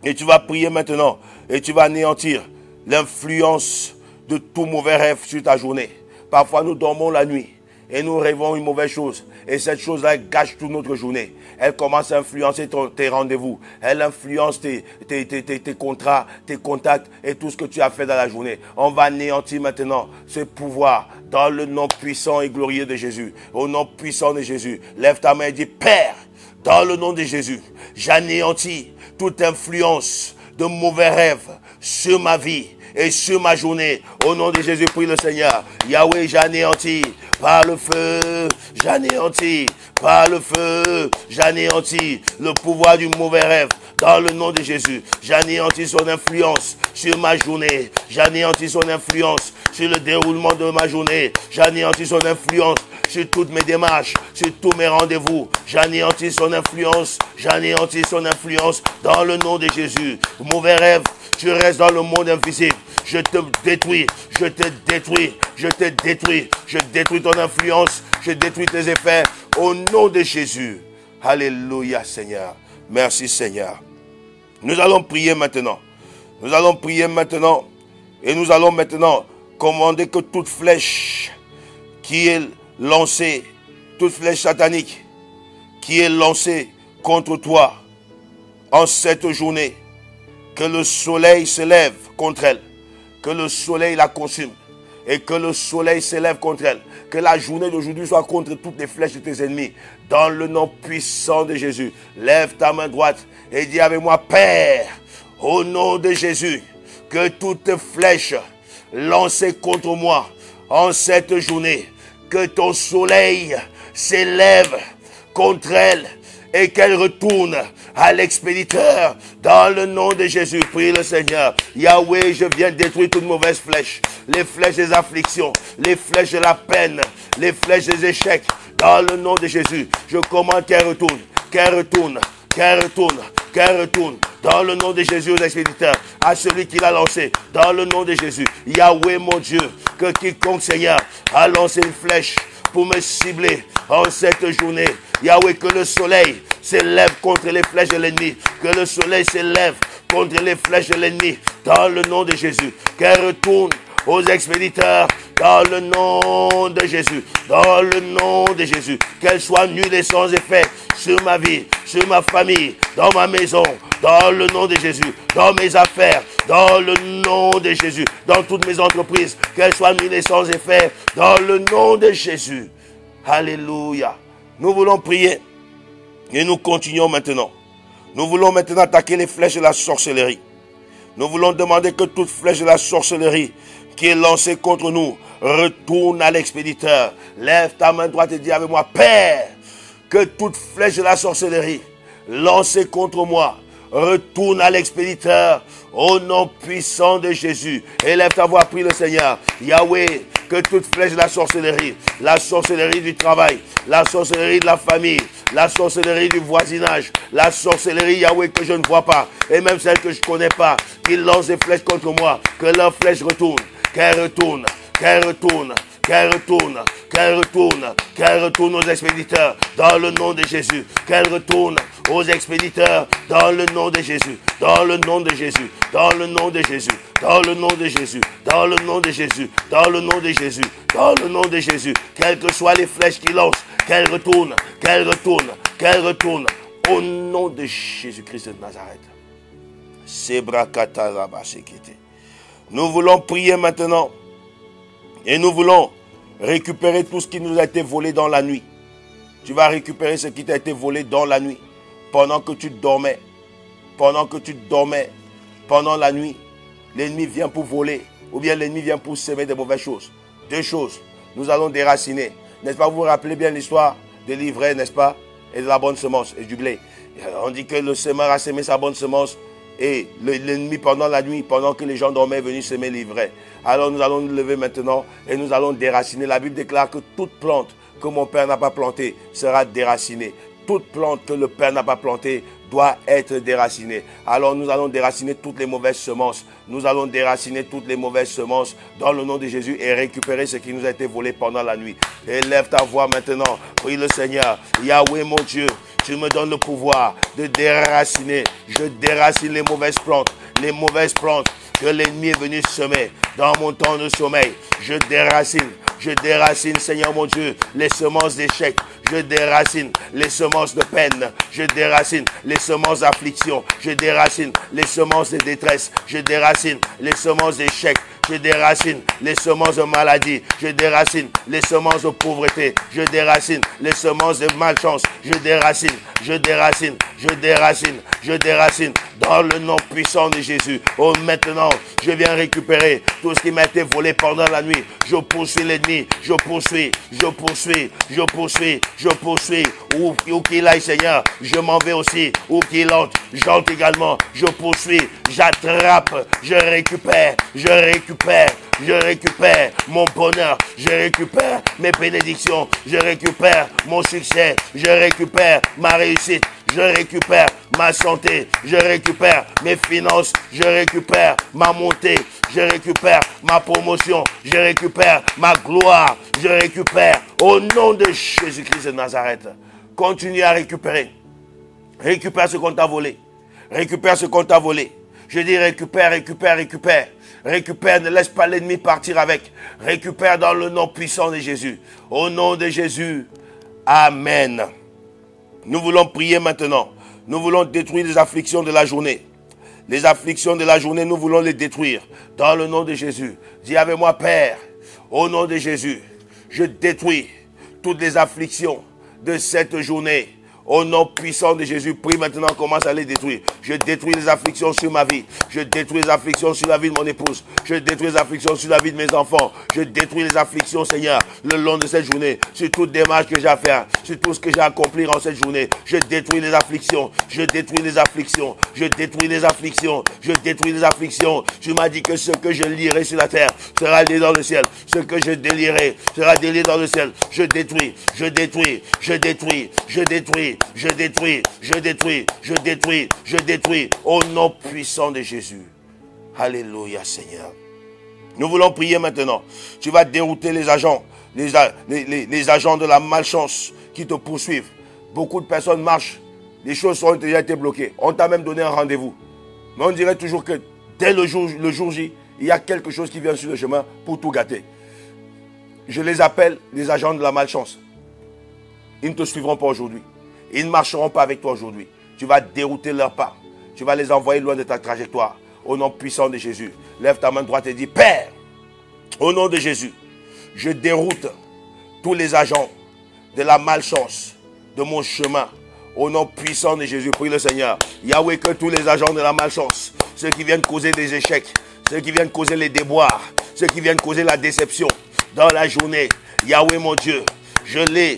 Speaker 1: Et tu vas prier maintenant. Et tu vas anéantir l'influence de tout mauvais rêve sur ta journée. Parfois nous dormons la nuit. Et nous rêvons une mauvaise chose. Et cette chose-là gâche toute notre journée. Elle commence à influencer tes rendez-vous. Elle influence tes contrats, tes contacts et tout ce que tu as fait dans la journée. On va anéantir maintenant ce pouvoir dans le nom puissant et glorieux de Jésus. Au nom puissant de Jésus. Lève ta main et dis: Père, dans le nom de Jésus, j'anéantis toute influence de mauvais rêves sur ma vie et sur ma journée. Au nom de Jésus, prie le Seigneur. Yahweh, j'anéantis par le feu. J'anéantis par le feu. J'anéantis le pouvoir du mauvais rêve. Dans le nom de Jésus, j'anéantis son influence sur ma journée. J'anéantis son influence sur le déroulement de ma journée. J'anéantis son influence sur toutes mes démarches, sur tous mes rendez-vous. J'anéantis son influence. J'anéantis son influence dans le nom de Jésus. Mauvais rêve, tu restes dans le monde invisible. Je te détruis, je te détruis, je te détruis. Je détruis ton influence, je détruis tes effets au nom de Jésus. Alléluia Seigneur. Merci Seigneur. Nous allons prier maintenant. Nous allons prier maintenant. Et nous allons maintenant commander que toute flèche qui est lancée, toute flèche satanique qui est lancée contre toi en cette journée, que le soleil se lève contre elle, que le soleil la consume et que le soleil s'élève contre elle. Que la journée d'aujourd'hui soit contre toutes les flèches de tes ennemis. Dans le nom puissant de Jésus. Lève ta main droite et dis avec moi: Père, au nom de Jésus, que toute flèche lancée contre moi en cette journée, que ton soleil s'élève contre elle et qu'elle retourne à l'expéditeur dans le nom de Jésus. Prie le Seigneur. Yahweh, je viens détruire toute mauvaise flèche, les flèches des afflictions, les flèches de la peine, les flèches des échecs. Dans le nom de Jésus, je commande qu'elle retourne, qu'elle retourne, qu'elle retourne, qu'elle retourne. Dans le nom de Jésus aux expéditeurs, à celui qui l'a lancé, dans le nom de Jésus. Yahweh mon Dieu, que quiconque Seigneur a lancé une flèche pour me cibler en cette journée. Yahweh, que le soleil s'élève contre les flèches de l'ennemi. Que le soleil s'élève contre les flèches de l'ennemi. Dans le nom de Jésus. Qu'elle retourne aux expéditeurs. Dans le nom de Jésus. Dans le nom de Jésus. Qu'elle soit nulle et sans effet sur ma vie, sur ma famille, dans ma maison. Dans le nom de Jésus. Dans mes affaires. Dans le nom de Jésus. Dans toutes mes entreprises. Qu'elle soit nulle et sans effet. Dans le nom de Jésus. Alléluia. Nous voulons prier et nous continuons maintenant. Nous voulons maintenant attaquer les flèches de la sorcellerie. Nous voulons demander que toute flèche de la sorcellerie qui est lancée contre nous retourne à l'expéditeur. Lève ta main droite et dis avec moi, Père, que toute flèche de la sorcellerie lancée contre moi retourne à l'expéditeur au nom puissant de Jésus. Élève ta voix, prie le Seigneur. Yahweh, que toute flèche de la sorcellerie du travail, la sorcellerie de la famille, la sorcellerie du voisinage, la sorcellerie, Yahweh, que je ne vois pas, et même celle que je ne connais pas, qui lance des flèches contre moi, que leurs flèches retournent, qu'elles retournent, qu'elles retournent, qu'elle retourne, qu'elle retourne, qu'elle retourne aux expéditeurs dans le nom de Jésus, qu'elle retourne aux expéditeurs dans le nom de Jésus, dans le nom de Jésus, dans le nom de Jésus, dans le nom de Jésus, dans le nom de Jésus, dans le nom de Jésus, dans le nom de Jésus, quelles que soient les flèches qui lancent, qu'elle retourne, qu'elle retourne, qu'elle retourne, au nom de Jésus-Christ de Nazareth. Nous voulons prier maintenant. Et nous voulons récupérer tout ce qui nous a été volé dans la nuit. Tu vas récupérer ce qui t'a été volé dans la nuit. Pendant que tu dormais. Pendant que tu dormais. Pendant la nuit. L'ennemi vient pour voler. Ou bien l'ennemi vient pour semer de mauvaises choses. Deux choses. Nous allons déraciner. N'est-ce pas? Vous vous rappelez bien l'histoire de l'ivraie, n'est-ce pas? Et de la bonne semence et du blé. On dit que le semeur a semé sa bonne semence. Et l'ennemi pendant la nuit, pendant que les gens dormaient, est venu semer l'ivraie. Alors nous allons nous lever maintenant et nous allons déraciner. La Bible déclare que toute plante que mon Père n'a pas plantée sera déracinée. Toute plante que le Père n'a pas plantée doit être déracinée. Alors nous allons déraciner toutes les mauvaises semences. Nous allons déraciner toutes les mauvaises semences dans le nom de Jésus et récupérer ce qui nous a été volé pendant la nuit. Élève ta voix maintenant. Prie le Seigneur. Yahweh mon Dieu, tu me donnes le pouvoir de déraciner. Je déracine les mauvaises plantes que l'ennemi est venu semer dans mon temps de sommeil. Je déracine, Seigneur mon Dieu, les semences d'échec. Je déracine les semences de peine. Je déracine les semences d'affliction. Je déracine les semences de détresse. Je déracine les semences d'échec. Je déracine les semences de maladie. Je déracine les semences de pauvreté. Je déracine les semences de malchance. Je déracine dans le nom puissant de Jésus. Oh, maintenant, je viens récupérer tout ce qui m'a été volé pendant la nuit. Je poursuis l'ennemi. Je poursuis. Où qu'il aille, Seigneur, je m'en vais aussi. Où qu'il entre, j'entre également. Je poursuis, j'attrape, je récupère mon bonheur, je récupère mes bénédictions, je récupère mon succès, je récupère ma réussite, je récupère ma santé, je récupère mes finances, je récupère ma montée, je récupère ma promotion, je récupère ma gloire, je récupère au nom de Jésus-Christ de Nazareth. Continue à récupérer. Récupère ce qu'on t'a volé. Récupère ce qu'on t'a volé. Je dis récupère. Récupère, ne laisse pas l'ennemi partir avec. Récupère dans le nom puissant de Jésus. Au nom de Jésus. Amen. Nous voulons prier maintenant. Nous voulons détruire les afflictions de la journée. Les afflictions de la journée, nous voulons les détruire. Dans le nom de Jésus. Dis avec moi, Père, au nom de Jésus, je détruis toutes les afflictions de cette journée. Au nom puissant de Jésus, prie maintenant, commence à les détruire. Je détruis les afflictions sur ma vie. Je détruis les afflictions sur la vie de mon épouse. Je détruis les afflictions sur la vie de mes enfants. Je détruis les afflictions, Seigneur, le long de cette journée. Sur toute démarche que j'ai à faire. Sur tout ce que j'ai à accomplir en cette journée. Je détruis les afflictions. Je détruis les afflictions. Je détruis les afflictions. Je détruis les afflictions. Tu m'as dit que ce que je lirai sur la terre sera lié dans le ciel. Ce que je délierai sera délié dans le ciel. Je détruis. Je détruis. Je détruis. Je détruis. Je détruis, je détruis, je détruis, je détruis, au nom puissant de Jésus. Alléluia, Seigneur. Nous voulons prier maintenant. Tu vas dérouter les agents, les agents de la malchance qui te poursuivent. Beaucoup de personnes marchent, les choses ont déjà été bloquées. On t'a même donné un rendez-vous. Mais on dirait toujours que dès le jour J, il y a quelque chose qui vient sur le chemin pour tout gâter. Je les appelle les agents de la malchance. Ils ne te suivront pas aujourd'hui. Ils ne marcheront pas avec toi aujourd'hui. Tu vas dérouter leurs pas. Tu vas les envoyer loin de ta trajectoire. Au nom puissant de Jésus. Lève ta main droite et dis, Père, au nom de Jésus, je déroute tous les agents de la malchance de mon chemin. Au nom puissant de Jésus, prie le Seigneur. Yahweh, que tous les agents de la malchance, ceux qui viennent causer des échecs, ceux qui viennent causer les déboires, ceux qui viennent causer la déception dans la journée, Yahweh mon Dieu, je les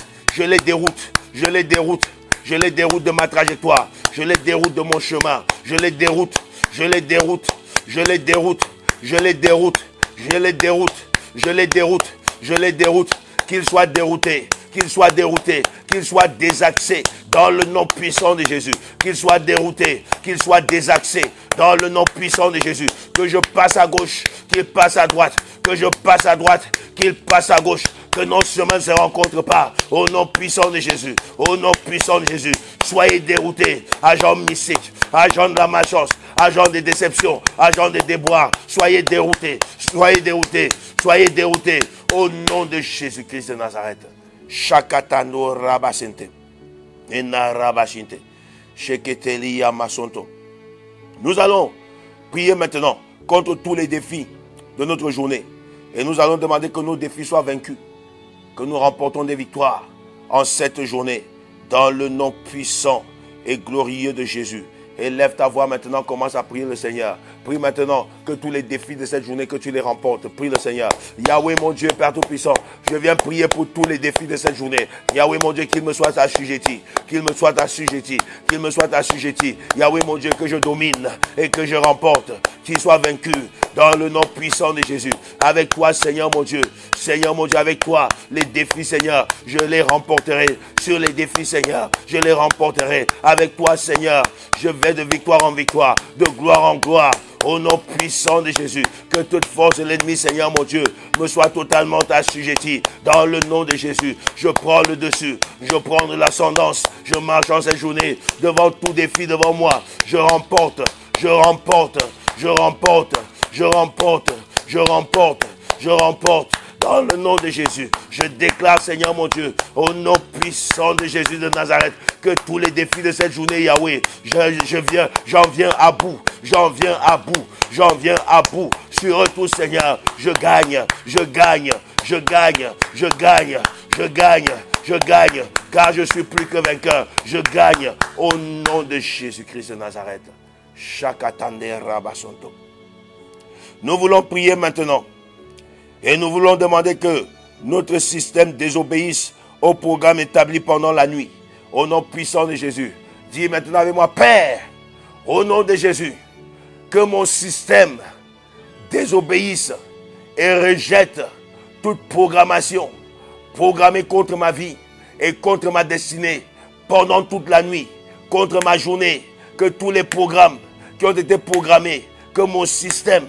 Speaker 1: déroute, je les déroute. Je les déroute de ma trajectoire. Je les déroute de mon chemin. Je les déroute. Je les déroute. Je les déroute. Je les déroute. Je les déroute. Je les déroute. Je les déroute. Qu'ils soient déroutés. Qu'ils soient déroutés. Qu'ils soient désaxés dans le nom puissant de Jésus. Qu'ils soient déroutés. Qu'ils soient désaxés dans le nom puissant de Jésus. Que je passe à gauche. Qu'ils passent à droite. Que je passe à droite. Qu'ils passent à gauche. Que nos chemins ne se rencontrent pas. Au nom puissant de Jésus. Au nom puissant de Jésus. Soyez déroutés. Agents mystiques. Agents de la malchance. Agents de déception. Agents de déboires. Soyez déroutés. Soyez déroutés. Soyez déroutés. Au nom de Jésus-Christ de Nazareth. Shakatano rabasente. Ena rabashinte. Sheketeli yamasonto. Nous allons prier maintenant contre tous les défis de notre journée. Et nous allons demander que nos défis soient vaincus. Que nous remportons des victoires en cette journée, dans le nom puissant et glorieux de Jésus. Élève ta voix maintenant, commence à prier le Seigneur. Prie maintenant que tous les défis de cette journée, que tu les remportes. Prie le Seigneur. Yahweh mon Dieu, Père Tout-Puissant, je viens prier pour tous les défis de cette journée. Yahweh mon Dieu, qu'il me soit assujetti. Qu'il me soit assujetti. Qu'il me soit assujetti. Yahweh mon Dieu, que je domine et que je remporte. Qu'il soit vaincu dans le nom puissant de Jésus. Avec toi, Seigneur mon Dieu. Seigneur mon Dieu, avec toi, les défis, Seigneur, je les remporterai. Sur les défis, Seigneur, je les remporterai. Avec toi, Seigneur, je vais de victoire en victoire, de gloire en gloire. Au nom puissant de Jésus, que toute force de l'ennemi, Seigneur mon Dieu, me soit totalement assujettie. Dans le nom de Jésus, je prends le dessus, je prends de l'ascendance, je marche en cette journée, devant tout défi devant moi. Je remporte, je remporte, je remporte, je remporte, je remporte, je remporte. Dans le nom de Jésus, je déclare, Seigneur mon Dieu, au nom puissant de Jésus de Nazareth, que tous les défis de cette journée, Yahweh, j'en viens à bout, j'en viens à bout, j'en viens à bout. Sur eux tous, Seigneur, je gagne, je gagne, je gagne, je gagne, je gagne, je gagne, car je suis plus que vainqueur. Je gagne au nom de Jésus-Christ de Nazareth. Shakatande Rabasonto. Nous voulons prier maintenant. Et nous voulons demander que notre système désobéisse au programme établi pendant la nuit. Au nom puissant de Jésus. Dis maintenant avec moi, Père, au nom de Jésus, que mon système désobéisse et rejette toute programmation programmée contre ma vie et contre ma destinée pendant toute la nuit, contre ma journée. Que tous les programmes qui ont été programmés, que mon système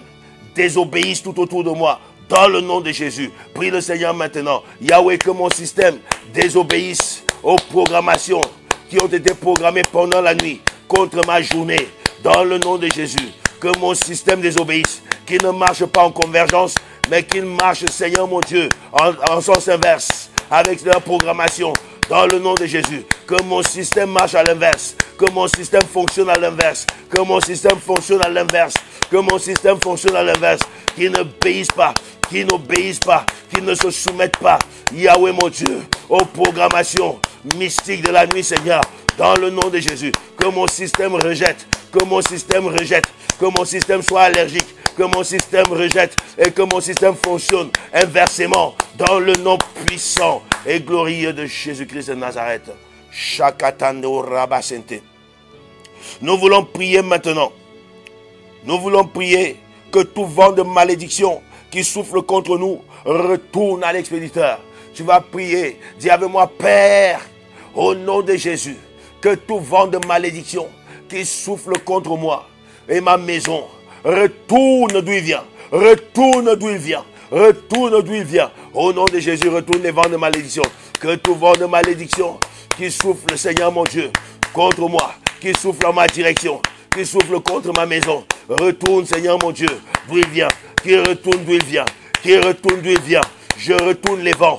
Speaker 1: désobéisse tout autour de moi. Dans le nom de Jésus, prie le Seigneur maintenant. Yahweh, que mon système désobéisse aux programmations qui ont été programmées pendant la nuit contre ma journée. Dans le nom de Jésus, que mon système désobéisse, qu'il ne marche pas en convergence, mais qu'il marche, Seigneur mon Dieu, en sens inverse, avec leur programmation. Dans le nom de Jésus, que mon système marche à l'inverse, que mon système fonctionne à l'inverse, que mon système fonctionne à l'inverse, que mon système fonctionne à l'inverse, qu'il n'obéisse pas, qui n'obéissent pas, qui ne se soumettent pas, Yahweh mon Dieu, aux programmations mystiques de la nuit, Seigneur. dans le nom de Jésus. Que mon système rejette, que mon système rejette, que mon système soit allergique, que mon système rejette et que mon système fonctionne inversement dans le nom puissant et glorieux de Jésus-Christ de Nazareth. Shakatando Rabasente. Nous voulons prier maintenant. Nous voulons prier que tout vent de malédiction qui souffle contre nous retourne à l'expéditeur. Tu vas prier, dis avec moi, Père, au nom de Jésus, que tout vent de malédiction qui souffle contre moi et ma maison retourne d'où il vient. Retourne d'où il vient. Retourne d'où il vient. Au nom de Jésus, retourne les vents de malédiction. Que tout vent de malédiction qui souffle, Seigneur mon Dieu, contre moi, qui souffle en ma direction, qui souffle contre ma maison, retourne, Seigneur mon Dieu, d'où il vient, qui retourne d'où il vient, qui retourne d'où il vient. Je retourne les vents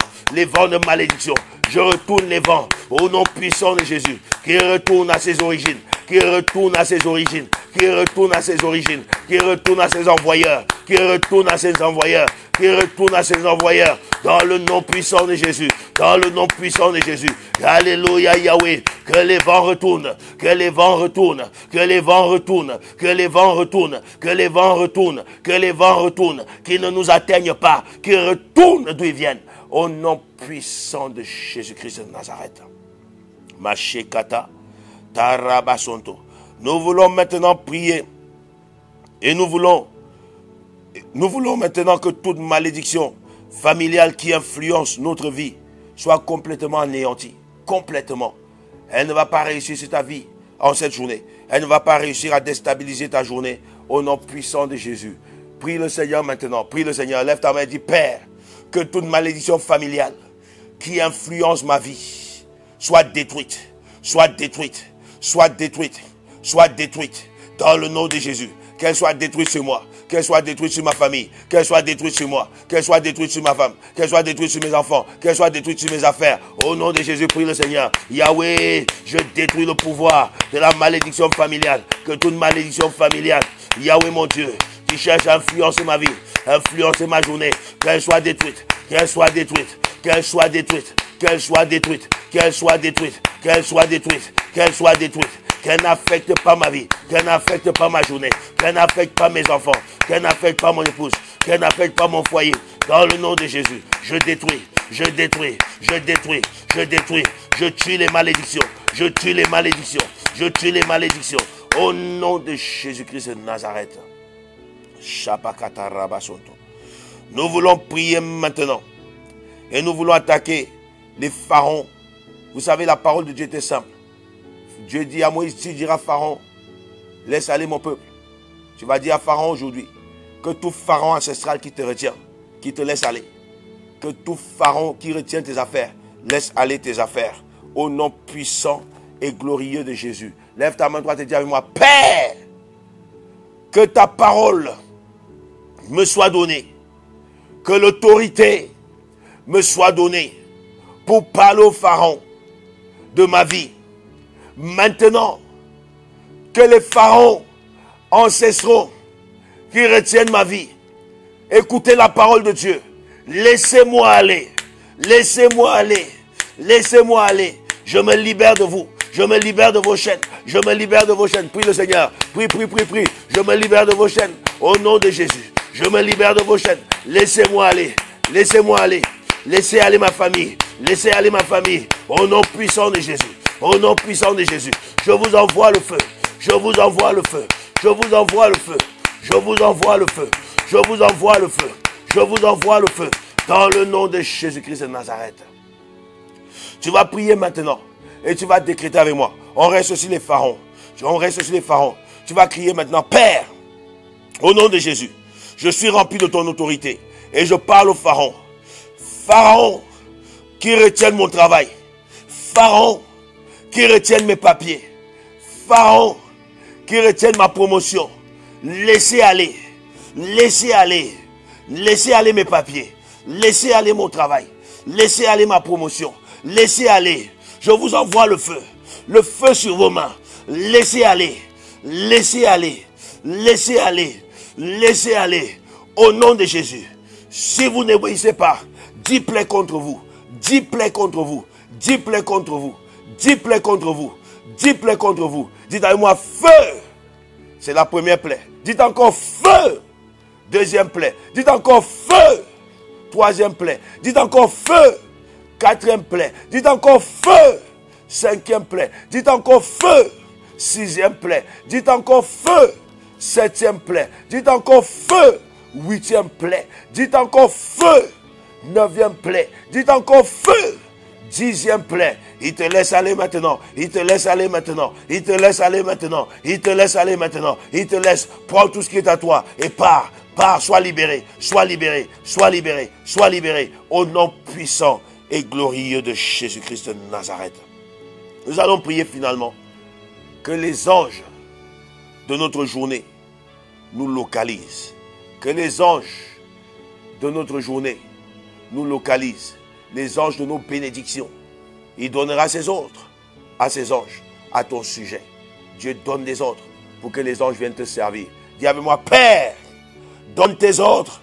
Speaker 1: de malédiction. Je retourne les vents au nom puissant de Jésus, qui retourne à ses origines, qui retourne à ses origines, qui retourne à ses origines, qui retourne à ses envoyeurs, qui retourne à ses envoyeurs, qui retourne à ses envoyeurs, dans le nom puissant de Jésus, dans le nom puissant de Jésus. Alléluia Yahweh, que les vents retournent, que les vents retournent, que les vents retournent, que les vents retournent, que les vents retournent, que les vents retournent, qui ne nous atteignent pas, qui retournent d'où ils viennent, au nom puissant de Jésus-Christ de Nazareth. Machekata, Tarabasonto. Nous voulons maintenant prier et nous voulons maintenant que toute malédiction familiale qui influence notre vie soit complètement anéantie. Complètement. Elle ne va pas réussir sur ta vie en cette journée. Elle ne va pas réussir à déstabiliser ta journée au nom puissant de Jésus. Prie le Seigneur maintenant. Prie le Seigneur. Lève ta main et dis, Père, que toute malédiction familiale qui influence ma vie soit détruite, soit détruite, soit détruite, soit détruite dans le nom de Jésus. Qu'elle soit détruite sur moi, qu'elle soit détruite sur ma famille, qu'elle soit détruite sur moi, qu'elle soit détruite sur ma femme, qu'elle soit détruite sur mes enfants, qu'elle soit détruite sur mes affaires. Au nom de Jésus, prie le Seigneur. Yahweh, je détruis le pouvoir de la malédiction familiale. Que toute malédiction familiale, Yahweh mon Dieu, qui cherche à influencer ma vie, influencer ma journée, qu'elle soit détruite, qu'elle soit détruite, qu'elle soit détruite, qu'elle soit détruite, qu'elle soit détruite, qu'elle soit détruite, qu'elle soit détruite. Qu'elle n'affecte pas ma vie, qu'elle n'affecte pas ma journée, qu'elle n'affecte pas mes enfants, qu'elle n'affecte pas mon épouse, qu'elle n'affecte pas mon foyer. Dans le nom de Jésus, je détruis, je détruis, je détruis, je détruis, je tue les malédictions, je tue les malédictions, je tue les malédictions. Au nom de Jésus-Christ de Nazareth. Nous voulons prier maintenant et nous voulons attaquer les pharaons. Vous savez, la parole de Dieu était simple. Dieu dit à Moïse, tu diras Pharaon, laisse aller mon peuple. Tu vas dire à Pharaon aujourd'hui que tout pharaon ancestral qui te retient, qui te laisse aller, que tout pharaon qui retient tes affaires, laisse aller tes affaires. Au nom puissant et glorieux de Jésus. Lève ta main droite et dis avec moi, Père, que ta parole me soit donnée, que l'autorité me soit donnée pour parler au pharaon de ma vie. Maintenant, que les pharaons ancestraux qui retiennent ma vie, écoutez la parole de Dieu. Laissez-moi aller. Laissez-moi aller. Laissez-moi aller. Je me libère de vous. Je me libère de vos chaînes. Je me libère de vos chaînes. Prie le Seigneur. Prie, prie, prie, prie. Je me libère de vos chaînes. Au nom de Jésus. Je me libère de vos chaînes. Laissez-moi aller. Laissez-moi aller. Laissez aller ma famille. Laissez aller ma famille. Au nom puissant de Jésus. Au nom puissant de Jésus, je vous envoie le feu. Je vous envoie le feu. Je vous envoie le feu. Je vous envoie le feu. Je vous envoie le feu. Je vous envoie le feu. Dans le nom de Jésus-Christ de Nazareth. Tu vas prier maintenant. Et tu vas décréter avec moi. On reste sur les pharaons. On reste sur les pharaons. Tu vas crier maintenant, Père, au nom de Jésus, je suis rempli de ton autorité. Et je parle aux pharaons. Pharaons qui retiennent mon travail. Pharaons qui retiennent mes papiers. Pharaons qui retiennent ma promotion. Laissez aller. Laissez aller. Laissez aller mes papiers. Laissez aller mon travail. Laissez aller ma promotion. Laissez aller. Je vous envoie le feu. Le feu sur vos mains. Laissez aller. Laissez aller. Laissez aller. Laissez aller. Au nom de Jésus. Si vous n'obéissez pas, 10 plaies contre vous. 10 plaies contre vous. 10 plaies contre vous. 10 plaies contre vous. 10 plaies contre vous. Dites avec moi, feu. C'est la première plaie. Dites encore feu. Deuxième plaie. Dites encore feu. Troisième plaie. Dites encore feu. Quatrième plaie. Dites encore feu. Cinquième plaie. Dites encore feu. Sixième plaie. Dites encore feu. Septième plaie. Dites encore feu. Huitième plaie. Dites encore feu. Neuvième plaie. Dites encore feu. Dixième plaie. Il te laisse aller maintenant. Il te laisse aller maintenant. Il te laisse aller maintenant. Il te laisse aller maintenant. Il te laisse. Prends tout ce qui est à toi et pars. Pars, sois libéré. Sois libéré. Sois libéré. Sois libéré. Au nom puissant et glorieux de Jésus-Christ de Nazareth. Nous allons prier finalement que les anges de notre journée nous localisent. Que les anges de notre journée nous localisent. Les anges de nos bénédictions. Il donnera ses ordres à ses anges, à ton sujet. Dieu donne des ordres pour que les anges viennent te servir. Dis avec moi, Père, donne tes ordres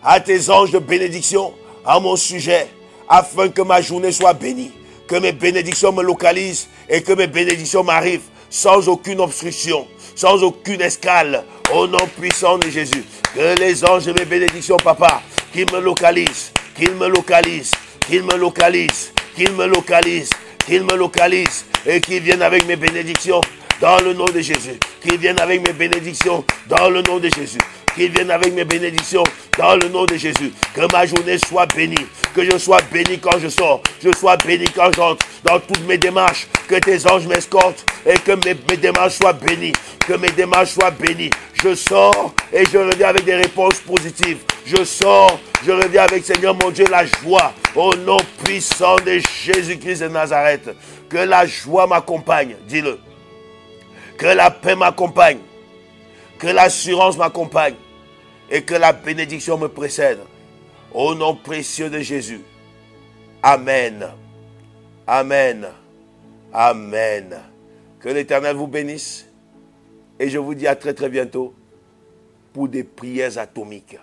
Speaker 1: à tes anges de bénédiction, à mon sujet, afin que ma journée soit bénie, que mes bénédictions me localisent et que mes bénédictions m'arrivent sans aucune obstruction, sans aucune escale, au nom puissant de Jésus. Que les anges de mes bénédictions, papa, qu'ils me localisent, qu'ils me localisent, qu'ils me localisent, qu'ils me localisent, qu'ils me localisent et qu'ils viennent avec mes bénédictions dans le nom de Jésus. Qu'ils viennent avec mes bénédictions dans le nom de Jésus. Qu'ils viennent avec mes bénédictions dans le nom de Jésus. Que ma journée soit bénie. Que je sois béni quand je sors. Je sois béni quand j'entre dans toutes mes démarches. Que tes anges m'escortent et que mes démarches soient bénies. Que mes démarches soient bénies. Je sors et je reviens avec des réponses positives. Je sors, je reviens avec, Seigneur mon Dieu, la joie. Au nom puissant de Jésus-Christ de Nazareth. Que la joie m'accompagne. Dis-le. Que la paix m'accompagne. Que l'assurance m'accompagne. Et que la bénédiction me précède. Au nom précieux de Jésus. Amen. Amen. Amen. Que l'Éternel vous bénisse. Et je vous dis à très très bientôt pour des prières atomiques.